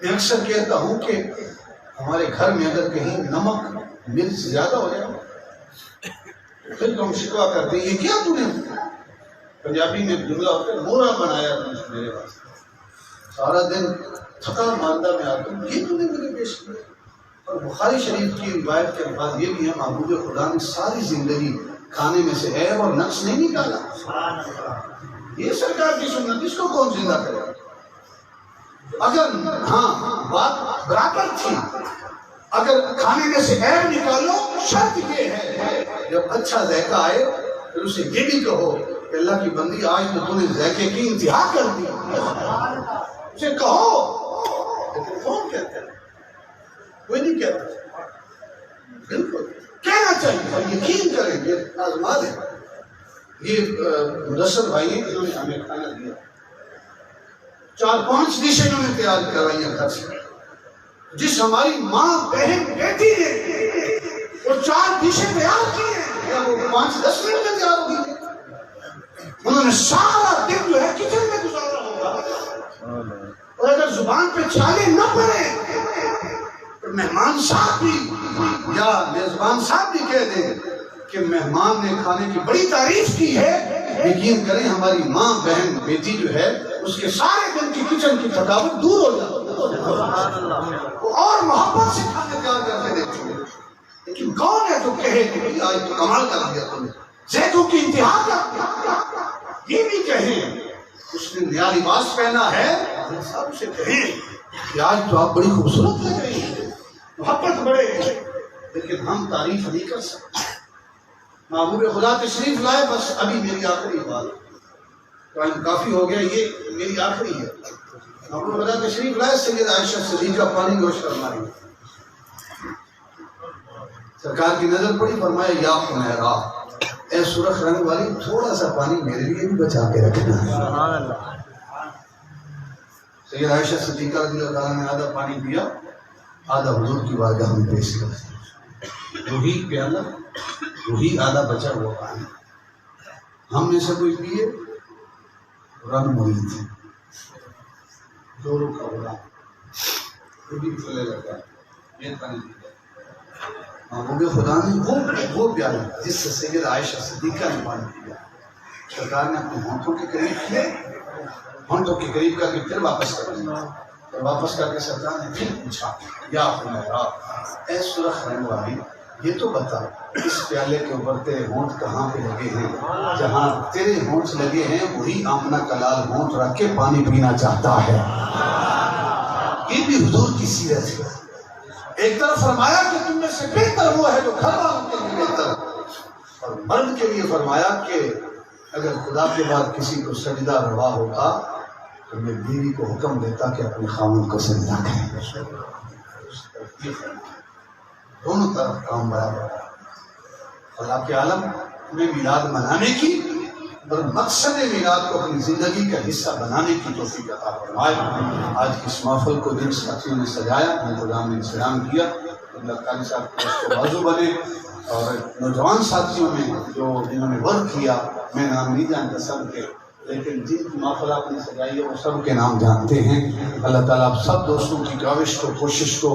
میں اکثر کہتا ہوں کہ ہمارے گھر میں اگر کہیں نمک مرچ زیادہ ہو جائے پھر تو ہم شکوا کرتے ہیں، یہ کیا تو نے؟ پنجابی میں جملہ ہوتا ہے مورا بنایا تم نے میرے واسطے. سارا دن تھکا ماندہ میں آتا ہوں، یہ تو نے مجھے پیش کیا. اور بخاری شریف کی روایت کے الفاظ یہ بھی ہے، محبوب خدا نے ساری زندگی کھانے میں سے عیب اور نقص نہیں نکالا. یہ سرکار کی سنت، اس کو کون زندہ کرے؟ اگر ہاں بات برابر تھی، اگر کھانے میں سے عیب نکالو، شرط یہ ہے جب اچھا ذائقہ آئے پھر اسے یہ بھی کہو کہ اللہ کی بندی آج تو تم نے ذائقے کی انتہا کر دی. اسے کہو. لیکن کون کہتا ہے؟ کوئی نہیں کہتا. بالکل کہنا چاہیے اور یقین کریں. یہ آزما دیں. یہ مدثر بھائی ہیں، انہوں نے ہمیں کھانا دیا. 4-5 ڈشیں انہوں نے تیار کروائی ہیں گھر سے. جس ہماری ماں بہن بیٹی نے وہ 4 ڈشیں تیار کی ہیں، کیا وہ 5-10 منٹ میں تیار ہوگی؟ انہوں نے سارا دن جو ہے کچن میں گزارا ہوگا. اور اگر زبان پہ چھالے نہ پڑے تو مہمان صاحب بھی یا میزبان صاحب بھی کہہ دیں کہ مہمان نے کھانے کی بڑی تعریف کی ہے، یقین کریں ہماری ماں بہن بیٹی جو ہے اس کے سارے دن کی کچن کی تھکاوٹ دور ہو جاتی ہے اور محبت سے کھانے تیار کرتے دیکھتے ہیں. لیکن کون ہے جو کہے کہ آج تو کمال کر دیا تم نے، زیتوں کی انتہا کر. یہ بھی کہیں اس نے نیا لباس پہنا ہے، سب سے کہیں کہ آج تو آپ بڑی خوبصورت لگ رہی ہیں، محبت بڑے. لیکن ہم تعریف نہیں کر سکتے. محبوب خدا تشریف لائے، بس ابھی میری آخری بات، ٹائم کافی ہو گیا، یہ میری آخری ہے. محبوب خدا تشریف لائے، سید عائشہ صدیقہ پانی نوش فرمائی. سرکار کی نظر پڑی، فرمایا یا حمیرہ، اے سرخ رنگ والی، تھوڑا سا پانی میرے لیے بھی بچا کے رکھنا. سید عائشہ صدیقہ رضی اللہ تعالیٰ نے آدھا پانی پیا، آدھا حضور کی بارگاہ میں پیش کر. وہی پیالہ، وہی آدھا بچا ہوا پانی ہم نے سے کوئی پیے، رن مرید تھے، زوروں کا بڑا وہ بھی چلے لگا. یہ پانی پیا محبوب خدا نے وہ پیالہ جس سے سید عائشہ صدیقہ نے پانی پیا، سرکار نے اپنے ہونٹوں کے قریب کیے، ہونٹوں کے قریب کر کے پھر واپس کر دیا. اور واپس کر کے سرکار نے پھر پوچھا یا حمیرا اے سرخ رنگ والی یہ تو بتا اس پیالے کے اوپر تیرے ہونٹ کہاں پہ لگے ہیں؟ جہاں تیرے ہونٹ لگے ہیں وہی آمنہ کا لال ہونٹ رکھ کے پانی پینا چاہتا ہے۔ یہ بھی حضور کی سیرت ہے۔ ایک طرف فرمایا کہ تم میں سے بہتر وہ ہے جو گھر والوں کے لیے بہتر، اور مرد کے لیے فرمایا کہ اگر خدا کے بعد کسی کو سجدہ روا ہوتا تو میں بیوی کو حکم دیتا کہ اپنے خاوند کو سجدہ کرے۔ دونوں طرف کام برابر ہے۔ اللہ کے عالم میں میلاد منانے کی اور مقصد میلاد کو اپنی زندگی کا حصہ بنانے کی توفیق عطا فرمائے۔ آج کی اس محفل کو جن ساتھیوں نے سجایا میں پروگرام نے انتظام کیا، اللہ قاری صاحب کو بازو بنے، اور نوجوان ساتھیوں میں جو جنہوں نے ورک کیا میں نام نہیں جانتا سب کے، لیکن جن کی محفل آپ نے سجائی ہے وہ سب کے نام جانتے ہیں۔ اللہ تعالیٰ آپ سب دوستوں کی کاوش کو کوشش کو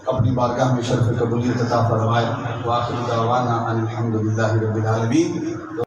اپنی بارگاہ میں شرف قبولیت عطا فرمائے۔ وآخر دعوانا ان الحمد للہ رب العالمین۔